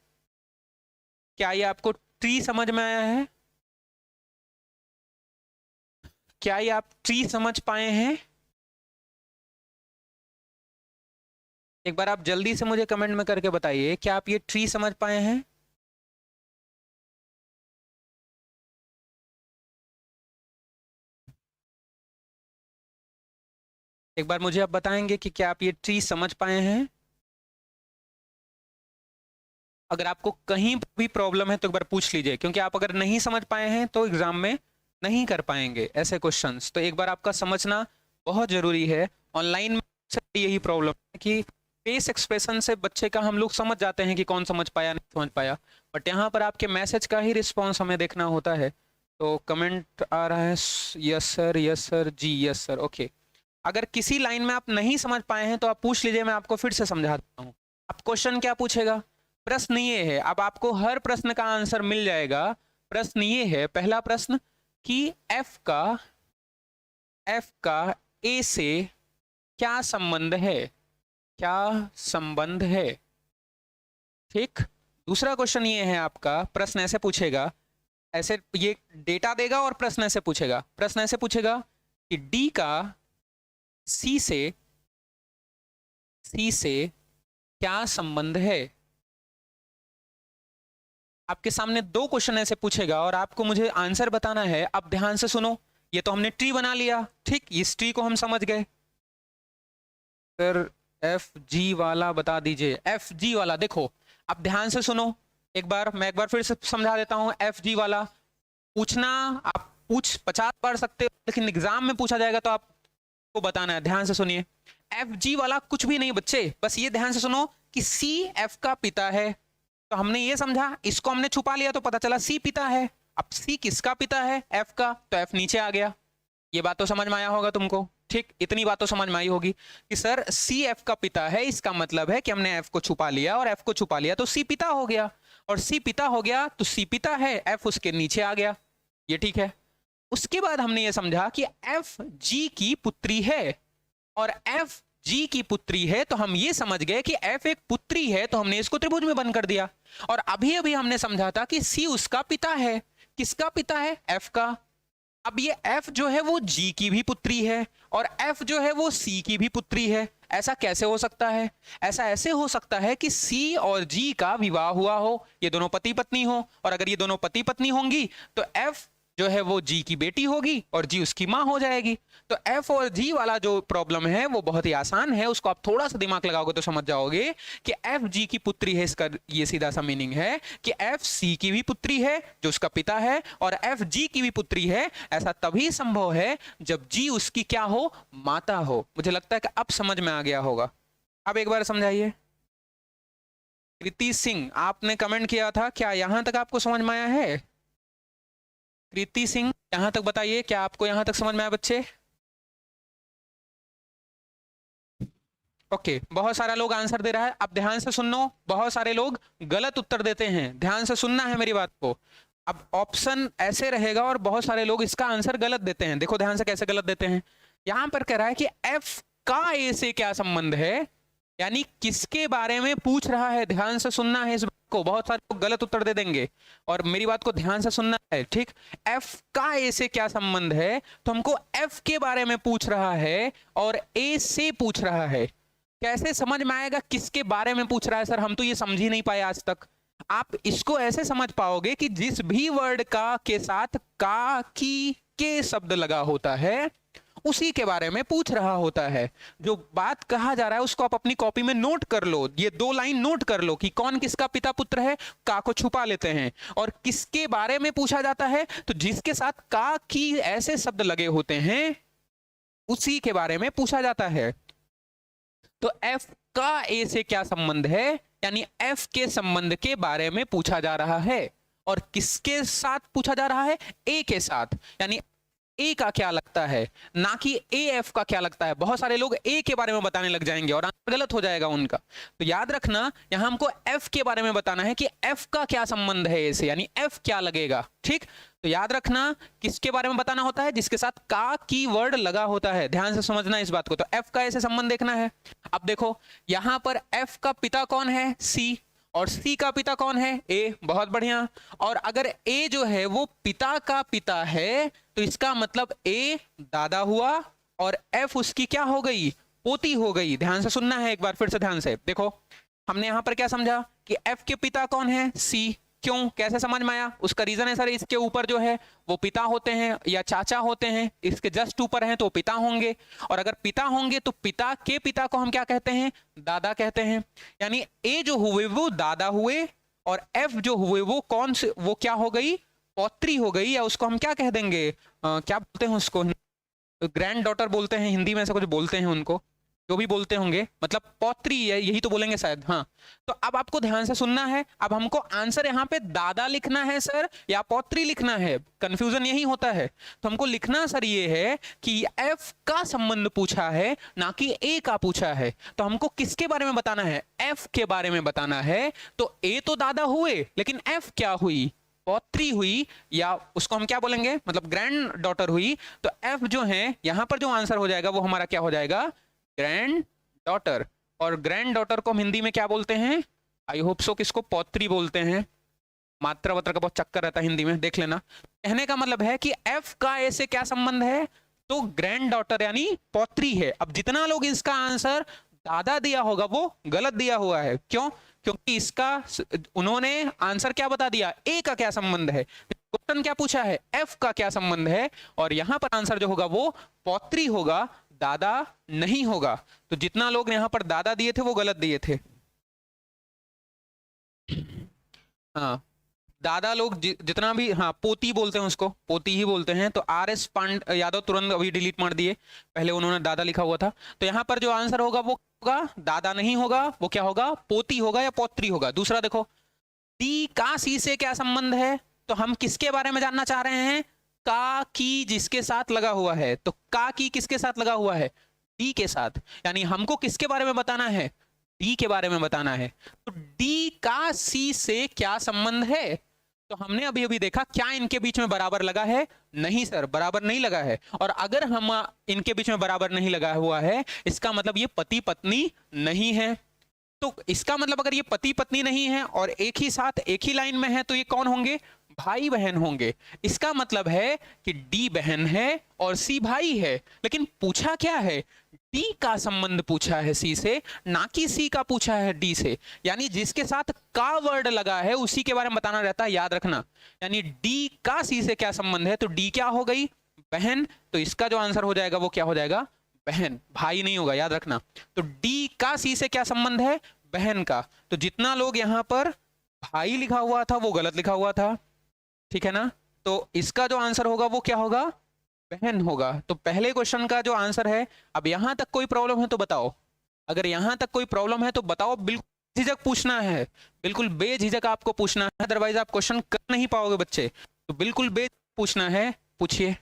क्या ये आपको ट्री समझ में आया है? क्या ये आप ट्री समझ पाए हैं? एक बार आप जल्दी से मुझे कमेंट में करके बताइए, क्या आप ये ट्री समझ पाए हैं? एक बार मुझे आप बताएंगे कि क्या आप ये ट्री समझ पाए हैं? अगर आपको कहीं भी प्रॉब्लम है तो एक बार पूछ लीजिए, क्योंकि आप अगर नहीं समझ पाए हैं तो एग्जाम में नहीं कर पाएंगे ऐसे क्वेश्चंस। तो एक बार आपका समझना बहुत जरूरी है। ऑनलाइन में यही प्रॉब्लम है कि फेस एक्सप्रेशन से बच्चे का हम लोग समझ जाते हैं कि कौन समझ पाया नहीं समझ पाया, बट यहाँ पर आपके मैसेज का ही रिस्पॉन्स हमें देखना होता है। तो कमेंट आ रहा है यस सर जी यस सर ओके। अगर किसी लाइन में आप नहीं समझ पाए हैं तो आप पूछ लीजिए, मैं आपको फिर से समझा देता हूँ। अब क्वेश्चन क्या पूछेगा? प्रश्न ये है, अब आपको हर प्रश्न का आंसर मिल जाएगा। प्रश्न ये है, पहला प्रश्न कि F का A से क्या संबंध है? क्या संबंध है? ठीक। दूसरा क्वेश्चन ये है आपका, प्रश्न ऐसे पूछेगा, ऐसे ये डेटा देगा और प्रश्न ऐसे पूछेगा। प्रश्न ऐसे पूछेगा कि D का C से क्या संबंध है? आपके सामने दो क्वेश्चन ऐसे पूछेगा और आपको मुझे आंसर बताना है। अब ध्यान से सुनो, ये तो हमने ट्री बना लिया, ठीक, इस ट्री को हम समझ गए। सर एफ जी वाला बता दीजिए। एफ जी वाला देखो, अब ध्यान से सुनो एक बार, मैं एक बार फिर से समझा देता हूं। एफ जी वाला पूछना, आप पूछ 50 बार सकते हो, लेकिन एग्जाम में पूछा जाएगा तो आपको बताना है। ध्यान से सुनिए, एफ जी वाला कुछ भी नहीं बच्चे, बस ये ध्यान से सुनो कि सी एफ का पिता है। तो हमने ये समझा, इसको हमने छुपा लिया तो पता चला सी पिता है। अब सी किसका पिता है? एफ का, तो एफ नीचे आ गया। ये बात तो समझ में आया होगा तुमको, ठीक, इतनी बात तो समझ में आई होगी कि सर सी एफ का पिता है, इसका मतलब है कि हमने एफ को छुपा लिया और एफ को छुपा लिया तो सी पिता हो गया, और सी पिता हो गया तो सी पिता है, एफ उसके नीचे आ गया। ये ठीक है। उसके बाद हमने ये समझा कि एफ जी की पुत्री है, और एफ जी की पुत्री है तो हम ये समझ गए कि एफ एक पुत्री है, तो हमने इसको त्रिभुज में बंद कर दिया। और अभी अभी हमने समझा था कि सी उसका पिता है। किसका पिता है? एफ का। अब ये एफ जो है वो जी की भी पुत्री है और एफ जो है वो सी की भी पुत्री है। ऐसा कैसे हो सकता है? ऐसा ऐसे हो सकता है कि सी और जी का विवाह हुआ हो, ये दोनों पति पत्नी हो, और अगर ये दोनों पति पत्नी होंगी तो एफ जो है वो जी की बेटी होगी और जी उसकी माँ हो जाएगी। तो एफ और जी वाला जो प्रॉब्लम है वो बहुत ही आसान है, उसको आप थोड़ा सा दिमाग लगाओगे तो समझ जाओगे कि एफ जी की पुत्री है। इसका ये सीधा सा मीनिंग है कि एफ सी की भी पुत्री है जो उसका पिता है, और एफ जी की भी पुत्री है। ऐसा तभी संभव है जब जी उसकी क्या हो, माता हो। मुझे लगता है कि अब समझ में आ गया होगा। अब एक बार समझाइए। कृति सिंह, आपने कमेंट किया था, क्या यहां तक आपको समझ में आया है? कृति सिंह, यहां तक बताइए, क्या आपको यहां तक समझ में आया बच्चे? ओके, बहुत सारा लोग आंसर दे रहा है। अब ध्यान से सुनो, बहुत सारे लोग गलत उत्तर देते हैं, ध्यान से सुनना है मेरी बात को। अब ऑप्शन ऐसे रहेगा और बहुत सारे लोग इसका आंसर गलत देते हैं। देखो ध्यान से कैसे गलत देते हैं। यहां पर कह रहा है कि एफ का ए से क्या संबंध है, यानी किसके बारे में पूछ रहा है। ध्यान से सुनना है इस बात को, बहुत सारे लोग गलत उत्तर दे देंगे और मेरी बात को ध्यान से सुनना है, ठीक। एफ का ए से क्या संबंध है, तो हमको एफ के बारे में पूछ रहा है और ए से पूछ रहा है। कैसे समझ में आएगा किसके बारे में पूछ रहा है? सर हम तो ये समझ ही नहीं पाए आज तक। आप इसको ऐसे समझ पाओगे कि जिस भी वर्ड का के साथ का, की, के शब्द लगा होता है उसी के बारे में पूछ रहा होता है। जो बात कहा जा रहा है उसको आप अपनी कॉपी में नोट कर लो, ये 2 लाइन नोट कर लो कि कौन किसका पिता पुत्र है। का को छुपा लेते हैं और किसके बारे में पूछा जाता है, तो जिसके साथ का, की ऐसे शब्द लगे होते हैं उसी के बारे में पूछा जाता है। तो एफ का ए से क्या संबंध है, यानी एफ के संबंध के बारे में पूछा जा रहा है। और किसके साथ पूछा जा रहा है? ए के साथ, यानी ए का क्या लगता है, ना कि ए एफ का क्या लगता है। बहुत सारे लोग ए के बारे में बताने लग जाएंगे और आंसर गलत हो जाएगा उनका। तो याद रखना, यहां हमको एफ के बारे में बताना है कि एफ का क्या संबंध है ए से, यानी एफ क्या लगेगा, ठीक। तो याद रखना किसके बारे में बताना होता है, जिसके साथ का की वर्ड लगा होता है। ध्यान से समझना इस बात को। तो एफ का ए से संबंध देखना है। अब देखो यहां पर एफ का पिता कौन है, सी, और सी का पिता कौन है, ए। बहुत बढ़िया। और अगर ए जो है वो पिता का पिता है तो इसका मतलब ए दादा हुआ और एफ उसकी क्या हो गई, पोती हो गई। ध्यान से सुनना है एक बार फिर से, ध्यान से देखो। हमने यहां पर क्या समझा कि एफ के पिता कौन है, सी। क्यों, कैसे समझ में आया? उसका रीजन है सर इसके ऊपर जो है वो पिता होते हैं या चाचा होते हैं, इसके जस्ट ऊपर हैं तो पिता होंगे। और अगर पिता होंगे तो पिता के पिता को हम क्या कहते हैं, दादा कहते हैं। यानी ए जो हुए वो दादा हुए और एफ जो हुए वो कौन से, वो क्या हो गई, पौत्री हो गई, या उसको हम क्या कह देंगे, क्या बोलते हैं उसको, ग्रैंड डॉटर बोलते हैं हिंदी में, ऐसा कुछ बोलते हैं उनको, जो भी बोलते होंगे, मतलब पौत्री है, यही तो बोलेंगे शायद। हाँ, तो अब आपको ध्यान से सुनना है। अब हमको आंसर यहाँ पे दादा लिखना है सर या पौत्री लिखना है, कंफ्यूजन यही होता है। तो हमको लिखना सर ये है कि एफ का संबंध पूछा है ना कि ए का पूछा है। तो हमको किसके बारे में बताना है, एफ के बारे में बताना है। तो ए तो दादा हुए लेकिन एफ क्या हुई, पौत्री हुई, या उसको हम क्या बोलेंगे, मतलब ग्रैंड डॉटर हुई। तो एफ जो है यहां पर जो आंसर हो जाएगा वो हमारा क्या हो जाएगा, ग्रैंड डॉटर। और ग्रैंड डॉटर को हम हिंदी में क्या बोलते हैं, आई होप सो किसको, पौत्री बोलते हैं। मात्रा वात्रा का बहुत चक्कर रहता है हिंदी में, देख लेना। कहने का मतलब है कि एफ का ए से क्या संबंध है, तो ग्रैंड डॉटर यानी पौत्री है। अब जितना लोग इसका आंसर दादा दिया होगा वो गलत दिया हुआ है। क्यों? क्योंकि इसका उन्होंने आंसर क्या बता दिया, ए का क्या संबंध है। क्वेश्चन क्या पूछा है, एफ का क्या संबंध है, और यहां पर आंसर जो होगा वो पौत्री होगा, दादा नहीं होगा। तो जितना लोग यहां पर दादा दिए थे वो गलत दिए थे। हाँ, दादा लोग जितना भी, हाँ पोती बोलते हैं उसको, पोती ही बोलते हैं। तो आर एस यादव तुरंत अभी डिलीट मार दिए, पहले उन्होंने दादा लिखा हुआ था। तो यहाँ पर जो आंसर होगा वो होगा दादा नहीं होगा, वो क्या होगा, पोती होगा या पौत्री होगा। दूसरा देखो, डी का सी से क्या संबंध है, तो हम किसके बारे में जानना चाह रहे हैं, का की जिसके साथ लगा हुआ है। तो का की किसके साथ लगा हुआ है, डी के साथ। यानी हमको किसके बारे में बताना है, डी के बारे में बताना है। तो डी का सी से क्या संबंध है, तो हमने अभी अभी देखा क्या इनके बीच में बराबर लगा है, नहीं सर बराबर नहीं लगा है। और अगर हम इनके बीच में बराबर नहीं लगा हुआ है, इसका मतलब ये पति पत्नी नहीं है। तो इसका मतलब अगर ये पति पत्नी नहीं है और एक ही साथ एक ही लाइन में है तो ये कौन होंगे, भाई बहन होंगे। इसका मतलब है कि डी बहन है और सी भाई है। लेकिन पूछा क्या है, डी का संबंध पूछा है सी से, ना कि सी का पूछा है डी से। यानी जिसके साथ का वर्ड लगा है उसी के बारे में बताना रहता है, याद रखना। यानी डी का सी से क्या संबंध है, तो डी क्या हो गई, बहन। तो इसका जो आंसर हो जाएगा वो क्या हो जाएगा, बहन, भाई नहीं होगा, याद रखना। तो डी का सी से क्या संबंध है, बहन का। तो जितना लोग यहां पर भाई लिखा हुआ था वो गलत लिखा हुआ था, ठीक है ना। तो इसका जो आंसर होगा वो क्या होगा, बहन होगा। तो पहले क्वेश्चन का जो आंसर है, अब यहां तक कोई प्रॉब्लम है तो बताओ। अगर यहां तक कोई प्रॉब्लम है तो बताओ, बिल्कुल झिझक पूछना है, बिल्कुल बेझिझक आपको पूछना है, अदरवाइज आप क्वेश्चन कर नहीं पाओगे बच्चे। तो बिल्कुल बेझिझक पूछना है, पूछिए।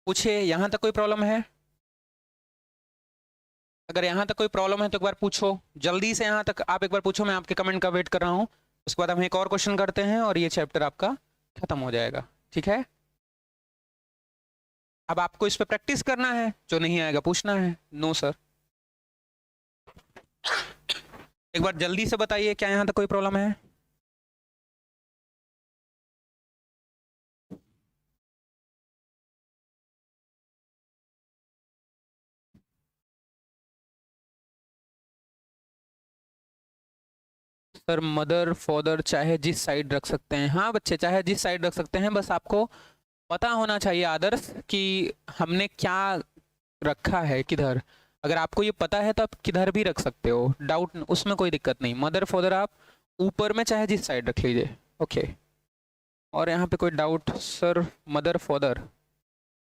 पूछिए, यहां तक कोई प्रॉब्लम है? अगर यहां तक कोई प्रॉब्लम है तो एक बार पूछो, जल्दी से यहां तक आप एक बार पूछो, मैं आपके कमेंट का वेट कर रहा हूं। उसके बाद हम एक और क्वेश्चन करते हैं और ये चैप्टर आपका खत्म हो जाएगा, ठीक है। अब आपको इस पे प्रैक्टिस करना है, जो नहीं आएगा पूछना है। नो सर, एक बार जल्दी से बताइए, क्या यहां तक कोई प्रॉब्लम है? सर मदर फादर चाहे जिस साइड रख सकते हैं, हाँ बच्चे चाहे जिस साइड रख सकते हैं, बस आपको पता होना चाहिए आदर्श कि हमने क्या रखा है किधर। अगर आपको ये पता है तो आप किधर भी रख सकते हो, डाउट उसमें कोई दिक्कत नहीं। मदर फादर आप ऊपर में चाहे जिस साइड रख लीजिए, ओके। और यहाँ पे कोई डाउट सर, मदर फादर,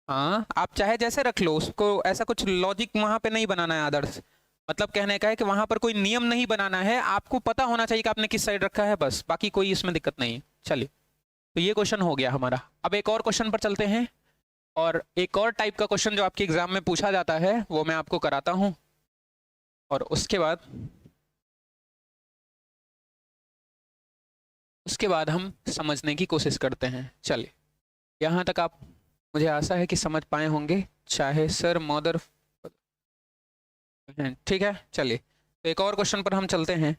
हाँ आप चाहे जैसे रख लो उसको, ऐसा कुछ लॉजिक वहां पे नहीं बनाना है आदर्श। मतलब कहने का है कि वहां पर कोई नियम नहीं बनाना है, आपको पता होना चाहिए कि आपने किस साइड रखा है, बस, बाकी कोई इसमें दिक्कत नहीं है। चलिए, तो ये क्वेश्चन हो गया हमारा। अब एक और क्वेश्चन पर चलते हैं, और एक और टाइप का क्वेश्चन जो आपके एग्जाम में पूछा जाता है वो मैं आपको कराता हूं, और उसके बाद हम समझने की कोशिश करते हैं। चलिए, यहाँ तक आप, मुझे आशा है कि समझ पाए होंगे, चाहे सर मदर, ठीक है। चलिए, तो एक और क्वेश्चन पर हम चलते हैं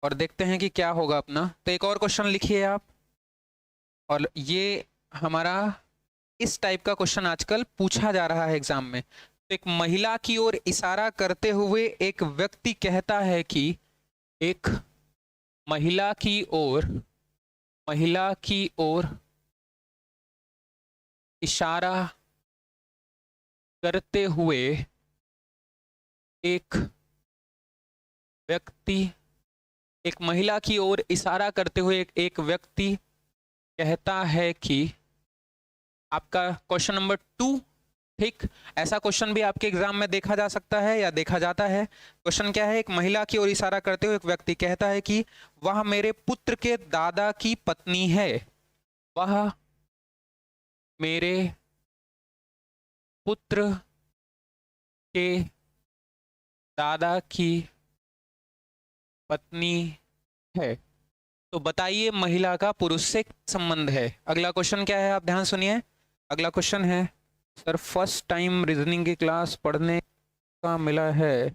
और देखते हैं कि क्या होगा अपना। तो एक और क्वेश्चन लिखिए आप, और ये हमारा इस टाइप का क्वेश्चन आजकल पूछा जा रहा है एग्जाम में। तो एक महिला की ओर इशारा करते हुए एक व्यक्ति कहता है कि, एक महिला की ओर इशारा करते हुए एक व्यक्ति, एक महिला की ओर इशारा करते हुए एक व्यक्ति कहता है कि, आपका क्वेश्चन नंबर 2, ठीक। ऐसा क्वेश्चन भी आपके एग्जाम में देखा जा सकता है या देखा जाता है। क्वेश्चन क्या है, एक महिला की ओर इशारा करते हुए एक व्यक्ति कहता है कि वह मेरे पुत्र के दादा की पत्नी है, वह मेरे पुत्र के दादा की पत्नी है। तो बताइए महिला का पुरुष से क्या संबंध है। अगला क्वेश्चन क्या है, आप ध्यान सुनिए। अगला क्वेश्चन है, सर फर्स्ट टाइम रीजनिंग की क्लास पढ़ने का मिला है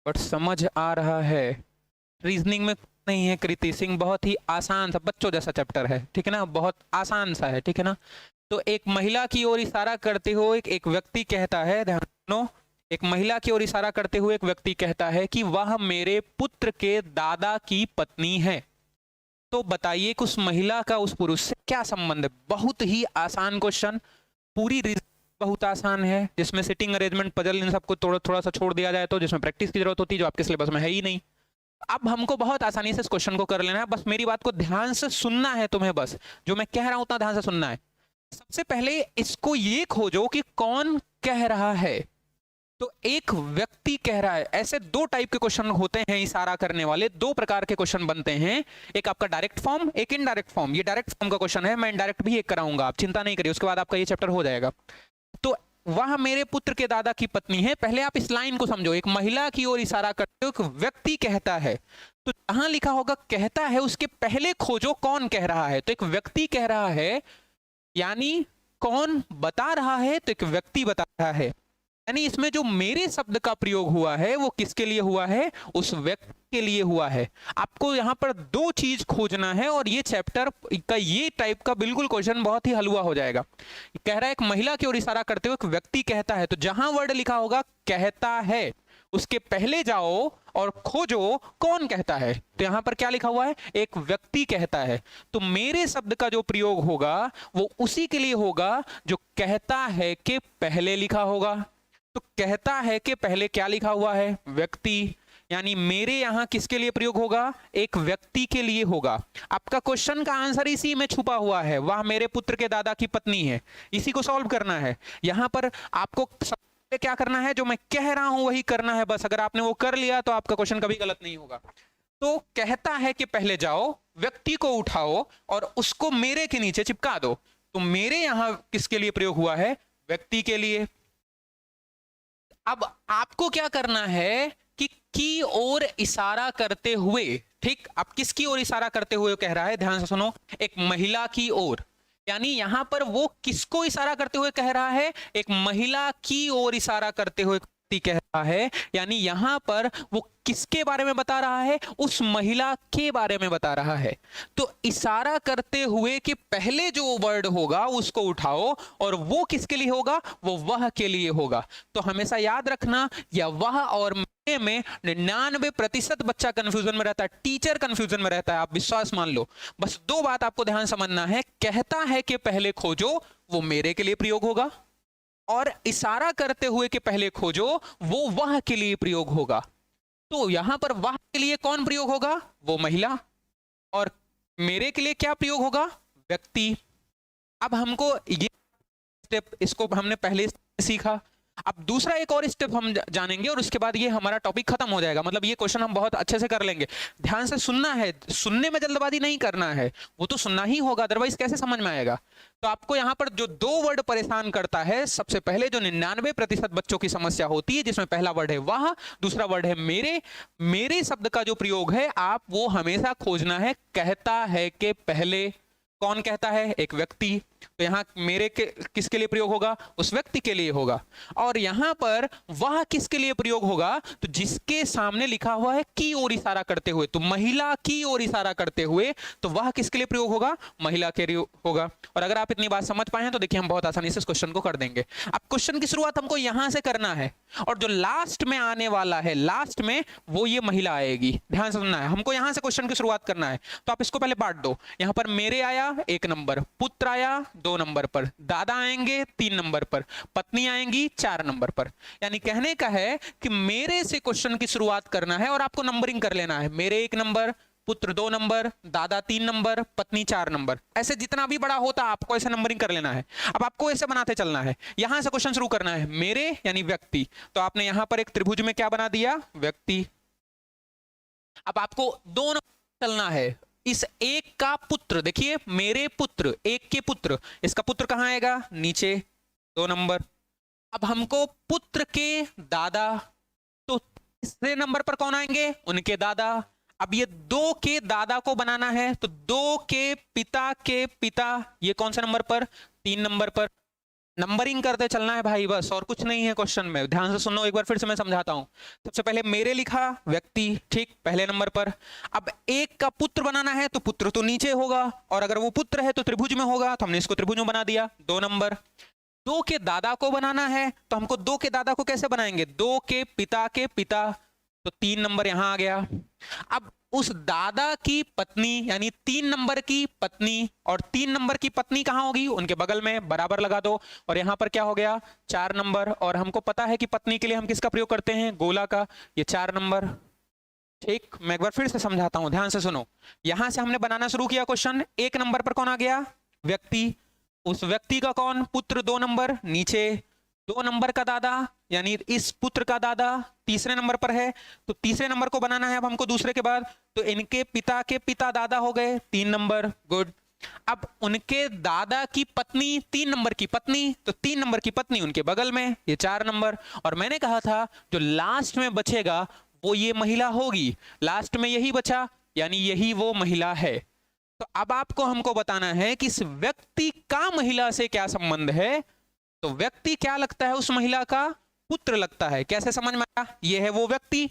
बट समझ आ रहा है। रीजनिंग में नहीं है कृति सिंह, बहुत ही आसान सा बच्चों जैसा चैप्टर है, ठीक है ना, बहुत आसान सा है, ठीक है ना। तो एक महिला की ओर इशारा करते हुए एक व्यक्ति कहता है, ध्यान सुनो, एक महिला की ओर इशारा करते हुए एक व्यक्ति कहता है कि वह मेरे पुत्र के दादा की पत्नी है। तो बताइए कि उस महिला का उस पुरुष से क्या संबंध है। बहुत ही आसान क्वेश्चन, पूरी बहुत आसान है, जिसमें सिटिंग अरेंजमेंट पजल इन सबको थोड़ा सा छोड़ दिया जाए तो, जिसमें प्रैक्टिस की जरूरत होती है, जो आपके सिलेबस में है ही नहीं। अब हमको बहुत आसानी से इस क्वेश्चन को कर लेना है, बस मेरी बात को ध्यान से सुनना है तुम्हें, बस जो मैं कह रहा हूं उतना ध्यान से सुनना है। सबसे पहले इसको ये खोजो कि कौन कह रहा है। तो एक व्यक्ति कह रहा है। ऐसे दो टाइप के क्वेश्चन होते हैं इशारा करने वाले, दो प्रकार के क्वेश्चन बनते हैं, एक आपका डायरेक्ट फॉर्म, एक इनडायरेक्ट फॉर्म। ये डायरेक्ट फॉर्म का क्वेश्चन है, मैं इनडायरेक्ट भी एक कराऊंगा, आप चिंता नहीं करिए, उसके बाद आपका ये चैप्टर हो जाएगा। तो वह मेरे पुत्र के दादा की पत्नी है, पहले आप इस लाइन को समझो, एक महिला की ओर इशारा करते हुए एक व्यक्ति कहता है। तो जहां लिखा होगा कहता है उसके पहले खोजो कौन कह रहा है, तो एक व्यक्ति कह रहा है, यानी कौन बता रहा है, तो एक व्यक्ति बता रहा है। यानी इसमें जो मेरे शब्द का प्रयोग हुआ है वो किसके लिए हुआ है, उस व्यक्ति के लिए हुआ है। आपको यहां पर दो चीज खोजना है और ये चैप्टर का ये टाइप का बिल्कुल क्वेश्चन बहुत ही हलवा हो जाएगा। कह रहा है एक महिला की ओर इशारा करते हुए एक व्यक्ति कहता है, तो जहां वर्ड लिखा होगा कहता है उसके पहले जाओ और खोजो कौन कहता है। तो यहां पर क्या लिखा हुआ है, एक व्यक्ति कहता है। तो मेरे शब्द का जो प्रयोग होगा वो उसी के लिए होगा जो कहता है के पहले लिखा होगा। तो कहता है के पहले क्या लिखा हुआ है, व्यक्ति, यानी मेरे यहां किसके लिए प्रयोग होगा, एक व्यक्ति के लिए होगा। आपका क्वेश्चन का आंसर इसी में छुपा हुआ है, वह मेरे पुत्र के दादा की पत्नी है, इसी को सॉल्व करना है। यहां पर आपको क्या करना है, जो मैं कह रहा हूं वही करना है बस। अगर आपने वो कर लिया तो आपका क्वेश्चन कभी गलत नहीं होगा। तो कहता है कि पहले जाओ, व्यक्ति को उठाओ और उसको मेरे के नीचे चिपका दो। तो मेरे यहां किसके लिए प्रयोग हुआ है, व्यक्ति के लिए। अब आपको क्या करना है कि की ओर इशारा करते हुए, ठीक, अब किसकी ओर इशारा करते हुए कह रहा है, ध्यान से सुनो, एक महिला की ओर। यानी यहां पर वो किसको इशारा करते हुए कह रहा है, एक महिला की ओर इशारा करते हुए कह रहा है। यानी यहां पर वो किसके बारे में बता रहा है, उस महिला के बारे में बता रहा है। तो इशारा करते हुए कि पहले जो वर्ड होगा उसको उठाओ और वो किसके लिए होगा, वो वह के लिए होगा। तो हमेशा याद रखना, या वह और में 99% बच्चा कंफ्यूजन में रहता है, टीचर कंफ्यूजन में रहता है, आप विश्वास मान लो। बस दो बात आपको ध्यान समझना है, कहता है कि पहले खोजो वो मेरे के लिए प्रयोग होगा, और इशारा करते हुए कि पहले खोजो वो वह के लिए प्रयोग होगा। तो यहां पर वह के लिए कौन प्रयोग होगा, वो महिला, और मेरे के लिए क्या प्रयोग होगा, व्यक्ति। अब हमको ये स्टेप, इसको हमने पहले सीखा, अब दूसरा एक और स्टेप हम जानेंगे और उसके बाद ये हमारा टॉपिक खत्म हो जाएगा। मतलब ये क्वेश्चन हम बहुत अच्छे से कर लेंगे। ध्यान से सुनना है, सुनने में जल्दबाजी नहीं करना है, वो तो सुनना ही होगा, अदरवाइज कैसे समझ में आएगा। तो आपको यहाँ पर जो दो वर्ड परेशान करता है, सबसे पहले जो 99% बच्चों की समस्या होती है, जिसमें पहला वर्ड है वह, दूसरा वर्ड है मेरे। मेरे शब्द का जो प्रयोग है आप वो हमेशा खोजना है, कहता है के पहले कौन कहता है, एक व्यक्ति। तो यहां मेरे के किसके लिए प्रयोग होगा, उस व्यक्ति के लिए होगा। और यहां पर वह किसके लिए प्रयोग होगा, तो जिसके सामने लिखा हुआ है की ओर इशारा करते हुए, तो महिला की ओर इशारा करते हुए, तो वह किसके लिए प्रयोग होगा, महिला के लिए होगा। और अगर आप इतनी बात समझ पाए तो देखिए हम बहुत आसानी से इस क्वेश्चन को कर देंगे। अब क्वेश्चन की शुरुआत हमको यहां से करना है, और जो लास्ट में आने वाला है, लास्ट में वो ये महिला आएगी। ध्यान से सुनना है, हमको यहां से क्वेश्चन की शुरुआत करना है। तो आप इसको पहले बांट दो, यहां पर मेरे आया 1 नंबर, पुत्र आया 2 नंबर पर, दादा आएंगे 3 नंबर पर, पत्नी आएंगी 4 नंबर पर। यानी कहने का है कि मेरे से क्वेश्चन की शुरुआत करना है और आपको नंबरिंग कर लेना है। मेरे 1 नंबर, पुत्र 2 नंबर, दादा 3 नंबर, पत्नी 4 नंबर। ऐसे जितना भी बड़ा होता आपको ऐसे नंबरिंग कर लेना है। अब आपको ऐसे बनाते चलना है, यहां से क्वेश्चन शुरू करना है, मेरे यानी व्यक्ति। तो आपने यहां पर एक त्रिभुज में क्या बना दिया, व्यक्ति। अब आपको 2 नंबर चलना है, इस एक का पुत्र, देखिए मेरे पुत्र, एक के पुत्र, इसका पुत्र कहां आएगा, नीचे 2 नंबर। अब हमको पुत्र के दादा, तो तीसरे नंबर पर कौन आएंगे, उनके दादा। अब ये 2 के दादा को बनाना है, तो 2 के पिता, ये कौन से नंबर पर, 3 नंबर पर। नंबरिंग करते चलना है भाई, बस, और कुछ नहीं है क्वेश्चन में। ध्यान से सुनो, एक बार फिर से मैं समझाता हूं। सबसे पहले मेरे लिखा, व्यक्ति, ठीक, पहले नंबर पर। अब एक का पुत्र बनाना है, तो पुत्र तो नीचे होगा, और अगर वो पुत्र है तो त्रिभुज में होगा, तो हमने इसको त्रिभुज में बना दिया, 2 नंबर। 2 के दादा को बनाना है, तो हमको 2 के दादा को कैसे बनाएंगे, 2 के पिता, तो 3 नंबर यहां आ गया। अब उस दादा की पत्नी, यानी 3 नंबर की पत्नी, और 3 नंबर की पत्नी कहां होगी, उनके बगल में, बराबर लगा दो। और यहां पर क्या हो गया, 4 नंबर। और हमको पता है कि पत्नी के लिए हम किसका प्रयोग करते हैं, गोला का, ये 4 नंबर। ठीक, मैं एक बार फिर से समझाता हूं, ध्यान से सुनो। यहां से हमने बनाना शुरू किया क्वेश्चन, 1 नंबर पर कौन आ गया, व्यक्ति। उस व्यक्ति का कौन, पुत्र 2 नंबर नीचे, 2 नंबर का दादा, यानी इस पुत्र का दादा तीसरे नंबर पर है, तो तीसरे नंबर को बनाना है अब हमको दूसरे के बाद, तो इनके पिता के पिता दादा हो गए 3 नंबर, गुड। अब उनके दादा की पत्नी 3 नंबर की पत्नी, तो 3 नंबर की पत्नी उनके बगल में, ये 4 नंबर। और मैंने कहा था जो लास्ट में बचेगा वो ये महिला होगी, लास्ट में यही बचा, यानी यही वो महिला है। तो अब आपको हमको बताना है कि इस व्यक्ति का महिला से क्या संबंध है। तो व्यक्ति क्या लगता है, उस महिला का पुत्र लगता है। कैसे समझ में आया? ये है वो व्यक्ति,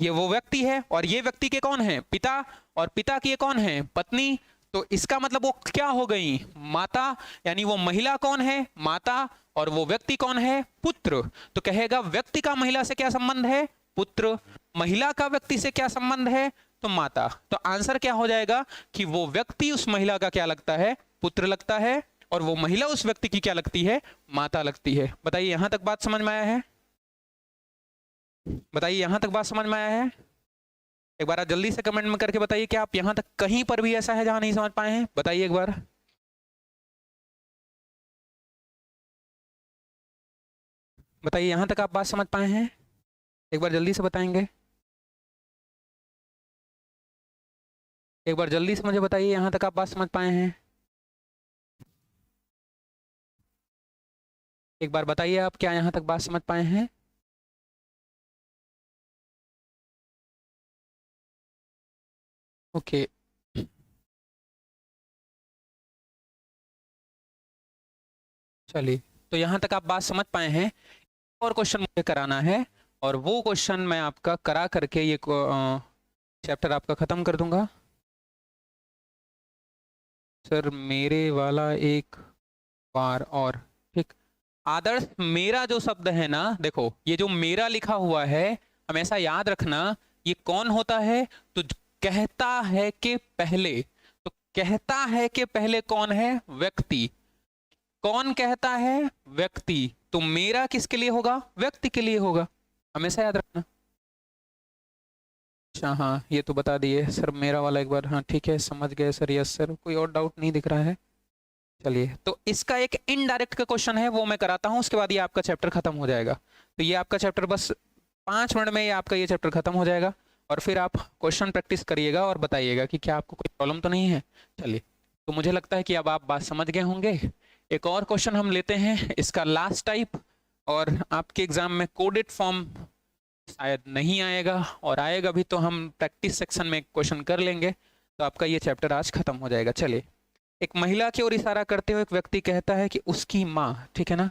ये वो व्यक्ति है, और ये व्यक्ति के कौन है? पिता, और पिता की ये कौन है? पत्नी। तो इसका मतलब वो क्या हो गई? माता। यानी वो महिला कौन है? माता, और वो व्यक्ति कौन है? पुत्र। तो कहेगा व्यक्ति का महिला से क्या संबंध है? पुत्र। महिला का व्यक्ति से क्या संबंध है? तो माता। तो आंसर क्या हो जाएगा कि वो व्यक्ति उस महिला का क्या लगता है? पुत्र लगता है, और वो महिला उस व्यक्ति की क्या लगती है? माता लगती है। बताइए यहां तक बात समझ में आया है? बताइए यहां तक बात समझ में आया है? एक बार आप जल्दी से कमेंट में करके बताइए कि आप यहां तक कहीं पर भी ऐसा है जहां नहीं समझ पाए हैं। बताइए एक बार। बताइए यहां तक आप बात समझ पाए हैं? एक बार जल्दी से बताएंगे। एक बार जल्दी से मुझे बताइए यहां तक आप बात समझ पाए हैं? एक बार बताइए आप क्या यहां तक बात समझ पाए हैं? ओके। चलिए, तो यहां तक आप बात समझ पाए हैं। और क्वेश्चन मुझे कराना है, और वो क्वेश्चन मैं आपका करा करके ये चैप्टर आपका खत्म कर दूंगा। सर मेरे वाला एक बार और, ठीक। आदर्श मेरा जो शब्द है ना, देखो ये जो मेरा लिखा हुआ है, हमेशा याद रखना ये कौन होता है? तो कहता है के पहले। तो कहता है के पहले कौन है? व्यक्ति। कौन कहता है? व्यक्ति। तो मेरा किसके लिए होगा? व्यक्ति के लिए होगा, हमेशा याद रखना। अच्छा हाँ, ये तो बता दिए सर मेरा वाला एक बार। हाँ ठीक है, समझ गए सर। यस सर, कोई और डाउट नहीं दिख रहा है। चलिए, तो इसका एक इनडायरेक्ट का क्वेश्चन है, वो मैं कराता हूँ, उसके बाद ये आपका चैप्टर खत्म हो जाएगा। तो ये आपका चैप्टर बस 5 मिनट में ये आपका ये चैप्टर खत्म हो जाएगा, और फिर आप क्वेश्चन प्रैक्टिस करिएगा और बताइएगा कि क्या आपको कोई प्रॉब्लम तो नहीं है। चलिए, तो मुझे लगता है कि अब आप बात समझ गए होंगे। एक और क्वेश्चन हम लेते हैं, इसका लास्ट टाइप। और आपके एग्जाम में कोडेड फॉर्म शायद नहीं आएगा, और आएगा भी तो हम प्रैक्टिस सेक्शन में क्वेश्चन कर लेंगे। तो आपका ये चैप्टर आज खत्म हो जाएगा। चलिए, एक महिला की ओर इशारा करते हुए एक व्यक्ति कहता है कि उसकी माँ, ठीक है ना।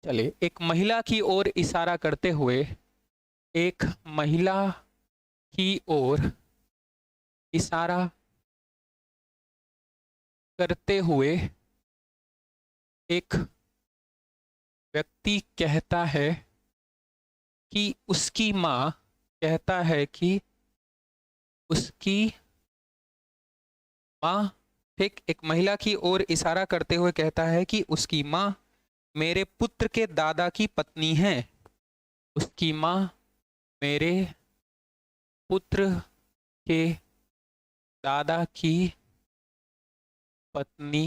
चलिए, एक महिला की ओर इशारा करते हुए, एक महिला की ओर इशारा करते हुए एक व्यक्ति कहता है कि उसकी माँ, कहता है कि उसकी माँ, ठीक। एक महिला की ओर इशारा करते हुए कहता है कि उसकी माँ मेरे पुत्र के दादा की पत्नी है। उसकी माँ मेरे पुत्र के दादा की पत्नी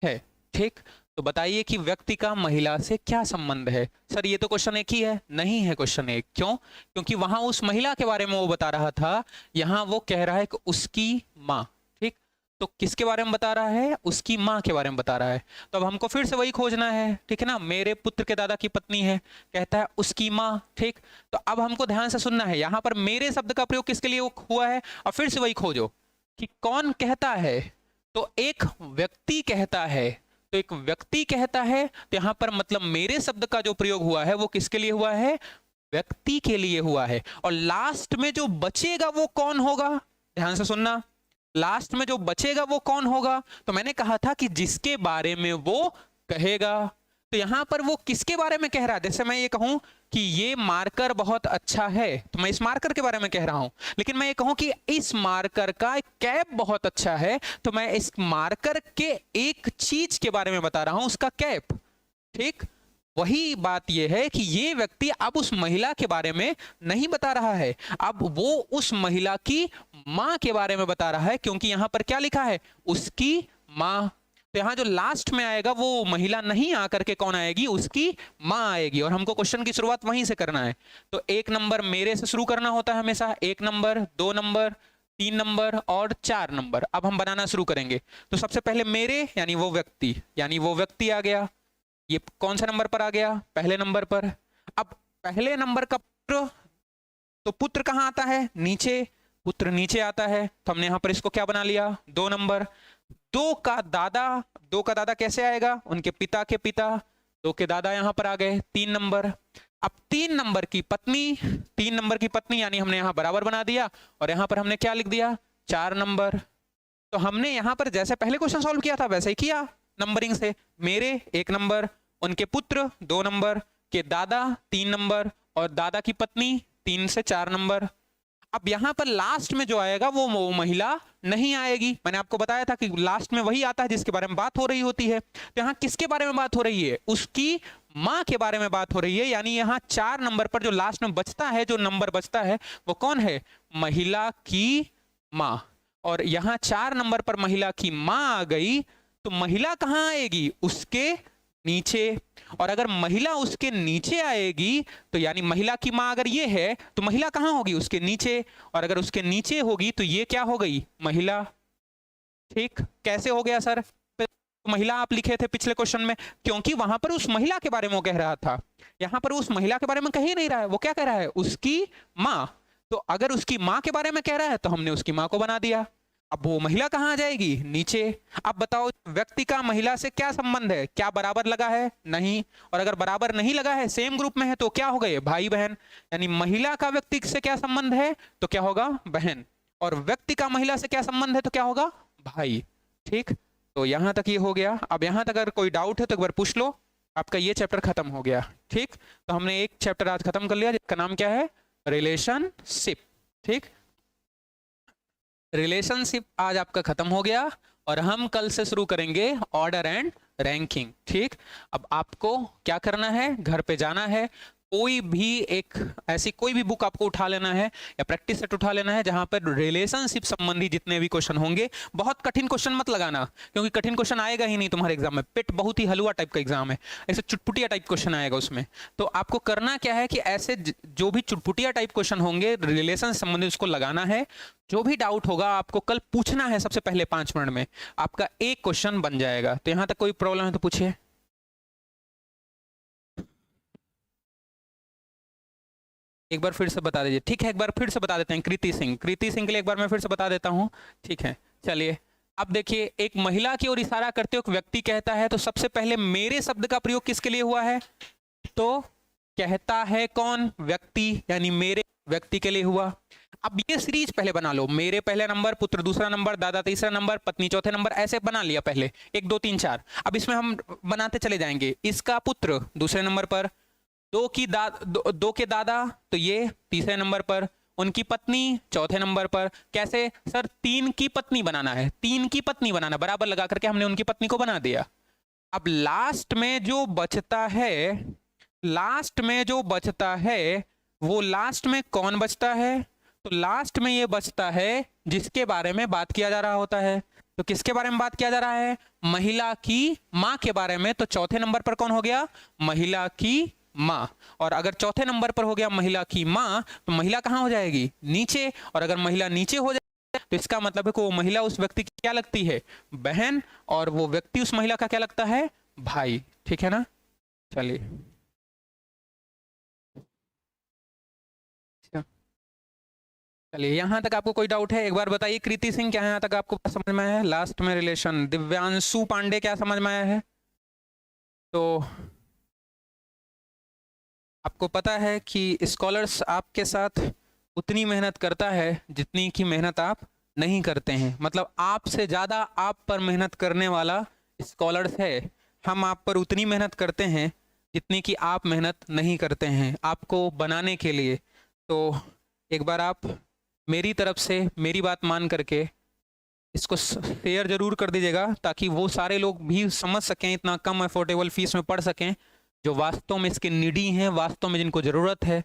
है, ठीक। तो बताइए कि व्यक्ति का महिला से क्या संबंध है? सर ये तो क्वेश्चन एक ही है। नहीं है क्वेश्चन एक। क्यों? क्योंकि वहां उस महिला के बारे में वो बता रहा था, यहां वो कह रहा है कि उसकी माँ, ठीक। तो किसके बारे में बता रहा है? उसकी माँ के बारे में बता रहा है। तो अब हमको फिर से वही खोजना है, ठीक है ना। मेरे पुत्र के दादा की पत्नी है, कहता है उसकी माँ, ठीक। तो अब हमको ध्यान से सुनना है, यहां पर मेरे शब्द का प्रयोग किसके लिए हुआ है, और फिर से वही खोजो कि कौन कहता है। तो एक व्यक्ति कहता है, तो एक व्यक्ति कहता है, तो यहां पर मतलब मेरे शब्द का जो प्रयोग हुआ है वो किसके लिए हुआ है? व्यक्ति के लिए हुआ है। और लास्ट में जो बचेगा वो कौन होगा? ध्यान से सुनना, लास्ट में जो बचेगा वो कौन होगा? तो मैंने कहा था कि जिसके बारे में वो कहेगा। तो यहां पर वो किसके बारे में कह रहा है? जैसे मैं ये कहूं कि ये मार्कर बहुत अच्छा है, तो मैं इस मार्कर के बारे में कह रहा हूं। लेकिन मैं ये कहूं कि इस मार्कर का कैप बहुत अच्छा है, तो मैं इस मार्कर के एक चीज के बारे में बता रहा हूं, उसका कैप, ठीक। वही बात यह है कि ये व्यक्ति अब उस महिला के बारे में नहीं बता रहा है, अब वो उस महिला की मां के बारे में बता रहा है, क्योंकि यहां पर क्या लिखा है? उसकी मां। तो यहां जो लास्ट में आएगा वो महिला नहीं आकर के कौन आएगी? उसकी मां आएगी। और हमको क्वेश्चन की शुरुआत वहीं से करना है। तो 1 नंबर मेरे से शुरू करना होता है हमेशा। 1 नंबर, 2 नंबर, 3 नंबर और 4 नंबर। अब हम बनाना शुरू करेंगे। तो सबसे पहले मेरे यानी वो व्यक्ति, यानी वो व्यक्ति आ गया। ये कौन से नंबर पर आ गया? पहले नंबर पर। अब पहले नंबर का पुत्र तो पुत्र कहाँ आता है? नीचे। पुत्र नीचे आता है तो हमने यहाँ पर इसको क्या बना लिया? 2 नंबर। दो का दादा कैसे आएगा? उनके पिता के पिता। 2 के दादा यहाँ पर आ गए 3 नंबर। अब 3 नंबर की पत्नी यानी हमने यहाँ बराबर बना दिया और यहाँ पर हमने क्या लिख दिया? 4 नंबर। तो हमने यहाँ पर जैसे पहले क्वेश्चन सॉल्व किया था वैसे ही किया नंबरिंग से। मेरे 1 नंबर, उनके पुत्र 2 नंबर, के दादा 3 नंबर और दादा की पत्नी 3 से 4 नंबर। अब यहाँ पर लास्ट में जो आएगा वो महिला नहीं आएगी। मैंने आपको बताया था कि लास्ट में वही आता है जिसके बारे में बात हो रही होती है। तो यहाँ किसके बारे में बात हो रही है? उसकी माँ के बारे में बात हो रही है। यानी यहाँ 4 नंबर पर जो लास्ट में बचता है, जो नंबर बचता है वो कौन है? महिला की माँ। और यहाँ 4 नंबर पर महिला की माँ आ गई तो महिला कहाँ आएगी? उसके नीचे। और अगर महिला उसके नीचे आएगी तो यानी महिला की माँ अगर ये है तो महिला कहाँ होगी? उसके नीचे। और अगर उसके नीचे होगी तो ये क्या हो गई? महिला। ठीक, कैसे हो गया सर? महिला आप लिखे थे पिछले क्वेश्चन में, क्योंकि वहां पर उस महिला के बारे में वो कह रहा था। यहां पर उस महिला के बारे में कह ही नहीं रहा है, वो क्या कह रहा है? उसकी माँ। तो अगर उसकी माँ के बारे में कह रहा है तो हमने उसकी माँ को बना दिया। अब वो महिला कहाँ आ जाएगी? नीचे। अब बताओ व्यक्ति का महिला से क्या संबंध है? क्या बराबर लगा है? नहीं। और अगर बराबर नहीं लगा है, सेम ग्रुप में है, तो क्या हो गए? भाई बहन। यानी महिला का व्यक्ति से क्या संबंध है? तो क्या होगा? बहन। और व्यक्ति का महिला से क्या संबंध है? तो क्या होगा? भाई। ठीक, तो यहां तक ये हो गया। अब यहां तक अगर कोई डाउट है तो एक बार पूछ लो। आपका ये चैप्टर खत्म हो गया। ठीक, तो हमने एक चैप्टर आज खत्म कर लिया जिसका नाम क्या है? रिलेशनशिप। ठीक, रिलेशनशिप आज आपका खत्म हो गया और हम कल से शुरू करेंगे ऑर्डर एंड रैंकिंग। ठीक, अब आपको क्या करना है? घर पे जाना है, कोई भी एक ऐसी कोई भी बुक आपको उठा लेना है या प्रैक्टिस सेट उठा लेना है जहां पर रिलेशनशिप संबंधी जितने भी क्वेश्चन होंगे। बहुत कठिन क्वेश्चन मत लगाना, क्योंकि कठिन क्वेश्चन आएगा ही नहीं तुम्हारे एग्जाम में। पिट बहुत ही हलवा टाइप का एग्जाम है, ऐसे चुटपुटिया टाइप क्वेश्चन आएगा उसमें। तो आपको करना क्या है कि ऐसे जो भी चुटपुटिया टाइप क्वेश्चन होंगे रिलेशन संबंधी उसको लगाना है। जो भी डाउट होगा आपको कल पूछना है सबसे पहले 5 मिनट में, आपका एक क्वेश्चन बन जाएगा। तो यहां तक कोई प्रॉब्लम है तो पूछिए। एक बार फिर से बता दीजिए। ठीक है, एक बार फिर से बता देते हैं। कृति सिंह के लिए एक बार मैं फिर से बता देता हूँ। ठीक है, चलिए। अब देखिए, एक महिला की ओर इशारा करते हुए व्यक्ति कहता है, तो सबसे पहले मेरे शब्द का प्रयोग किसके लिए हुआ है? तो कहता है कौन? व्यक्ति, यानी मेरे व्यक्ति के लिए हुआ। अब ये सीरीज पहले बना लो। मेरे पहले नंबर, पुत्र दूसरा नंबर, दादा तीसरा नंबर, पत्नी चौथे नंबर, ऐसे बना लिया पहले 1 2 3 4। अब इसमें हम बनाते चले जाएंगे। इसका पुत्र दूसरे नंबर पर, दो के दादा तो ये तीसरे नंबर पर, उनकी पत्नी चौथे नंबर पर। कैसे सर? 3 की पत्नी बनाना है, 3 की पत्नी बनाना, बराबर लगा करके हमने उनकी पत्नी को बना दिया। अब लास्ट में जो बचता है वो लास्ट में कौन बचता है? तो लास्ट में ये बचता है जिसके बारे में बात किया जा रहा होता है। तो किसके बारे में बात किया जा रहा है? महिला की माँ के बारे में। तो चौथे नंबर पर कौन हो गया? महिला की माँ। और अगर चौथे नंबर पर हो गया महिला की माँ, तो महिला कहाँ हो जाएगी? नीचे। और अगर महिला नीचे हो जाए तो इसका मतलब है कि वो महिला उस व्यक्ति की क्या लगती है? बहन। और वो व्यक्ति उस महिला का क्या लगता है? भाई। ठीक है ना? चलिए, चलिए यहां तक आपको कोई डाउट है? एक बार बताइए कृति सिंह, क्या यहां तक आपको समझ में आया है? लास्ट में रिलेशन। दिव्यांशु पांडे, क्या समझ में आया है? तो आपको पता है कि स्कॉलर्स आपके साथ उतनी मेहनत करता है जितनी की मेहनत आप नहीं करते हैं। मतलब आपसे ज़्यादा आप पर मेहनत करने वाला स्कॉलर्स है। हम आप पर उतनी मेहनत करते हैं जितनी कि आप मेहनत नहीं करते हैं आपको बनाने के लिए। तो एक बार आप मेरी तरफ से मेरी बात मान करके इसको शेयर जरूर कर दीजिएगा, ताकि वो सारे लोग भी समझ सकें, इतना कम अफोर्डेबल फीस में पढ़ सकें, जो वास्तव में इसके नीडी हैं, वास्तव में जिनको ज़रूरत है।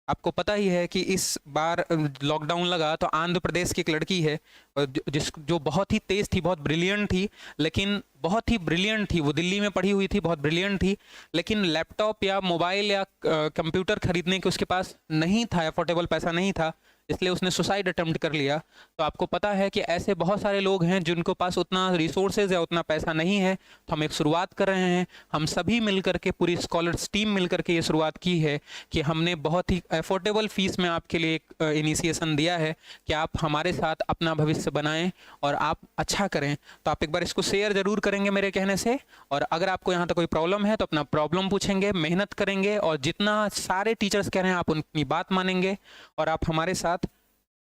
आपको पता ही है कि इस बार लॉकडाउन लगा तो आंध्र प्रदेश की एक लड़की है जो बहुत ही तेज़ थी, बहुत ब्रिलियंट थी, लेकिन बहुत ही ब्रिलियंट थी। वो दिल्ली में पढ़ी हुई थी, बहुत ब्रिलियंट थी, लेकिन लैपटॉप या मोबाइल या कंप्यूटर खरीदने के उसके पास नहीं था, अफोर्डेबल पैसा नहीं था, इसलिए उसने सुसाइड अटेम्प्ट कर लिया। तो आपको पता है कि ऐसे बहुत सारे लोग हैं जिनको पास उतना रिसोर्सेज या उतना पैसा नहीं है। तो हम एक शुरुआत कर रहे हैं, हम सभी मिलकर के, पूरी स्कॉलर्स टीम मिलकर के ये शुरुआत की है कि हमने बहुत ही अफोर्डेबल फीस में आपके लिए एक इनिशिएशन दिया है कि आप हमारे साथ अपना भविष्य बनाएं और आप अच्छा करें। तो आप एक बार इसको शेयर ज़रूर करेंगे मेरे कहने से, और अगर आपको यहाँ तक कोई प्रॉब्लम है तो अपना प्रॉब्लम पूछेंगे, मेहनत करेंगे, और जितना सारे टीचर्स कह रहे हैं आप उनकी बात मानेंगे और आप हमारे साथ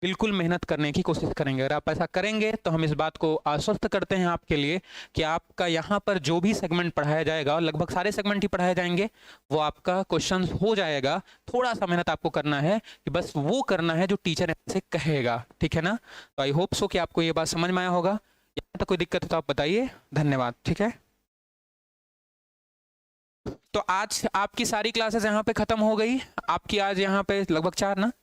बिल्कुल मेहनत करने की कोशिश करेंगे। अगर आप ऐसा करेंगे तो हम इस बात को आश्वस्त करते हैं आपके लिए कि आपका यहाँ पर जो भी सेगमेंट पढ़ाया जाएगा, लगभग सारे सेगमेंट ही पढ़ाए जाएंगे, वो आपका क्वेश्चंस हो जाएगा। थोड़ा सा मेहनत आपको करना है कि बस वो करना है जो टीचर से कहेगा, ठीक है ना। तो आई होप सो कि आपको ये बात समझ में आया होगा। यहाँ तक कोई दिक्कत है तो आप बताइए। धन्यवाद। ठीक है, तो आज आपकी सारी क्लासेस यहाँ पे खत्म हो गई। आपकी आज यहाँ पे लगभग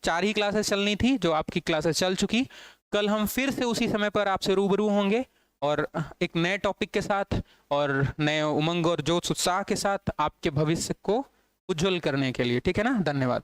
4 ही क्लासेस चलनी थी, जो आपकी क्लासेस चल चुकी। कल हम फिर से उसी समय पर आपसे रूबरू होंगे और एक नए टॉपिक के साथ और नए उमंग और जोश उत्साह के साथ आपके भविष्य को उज्जवल करने के लिए। ठीक है ना, धन्यवाद।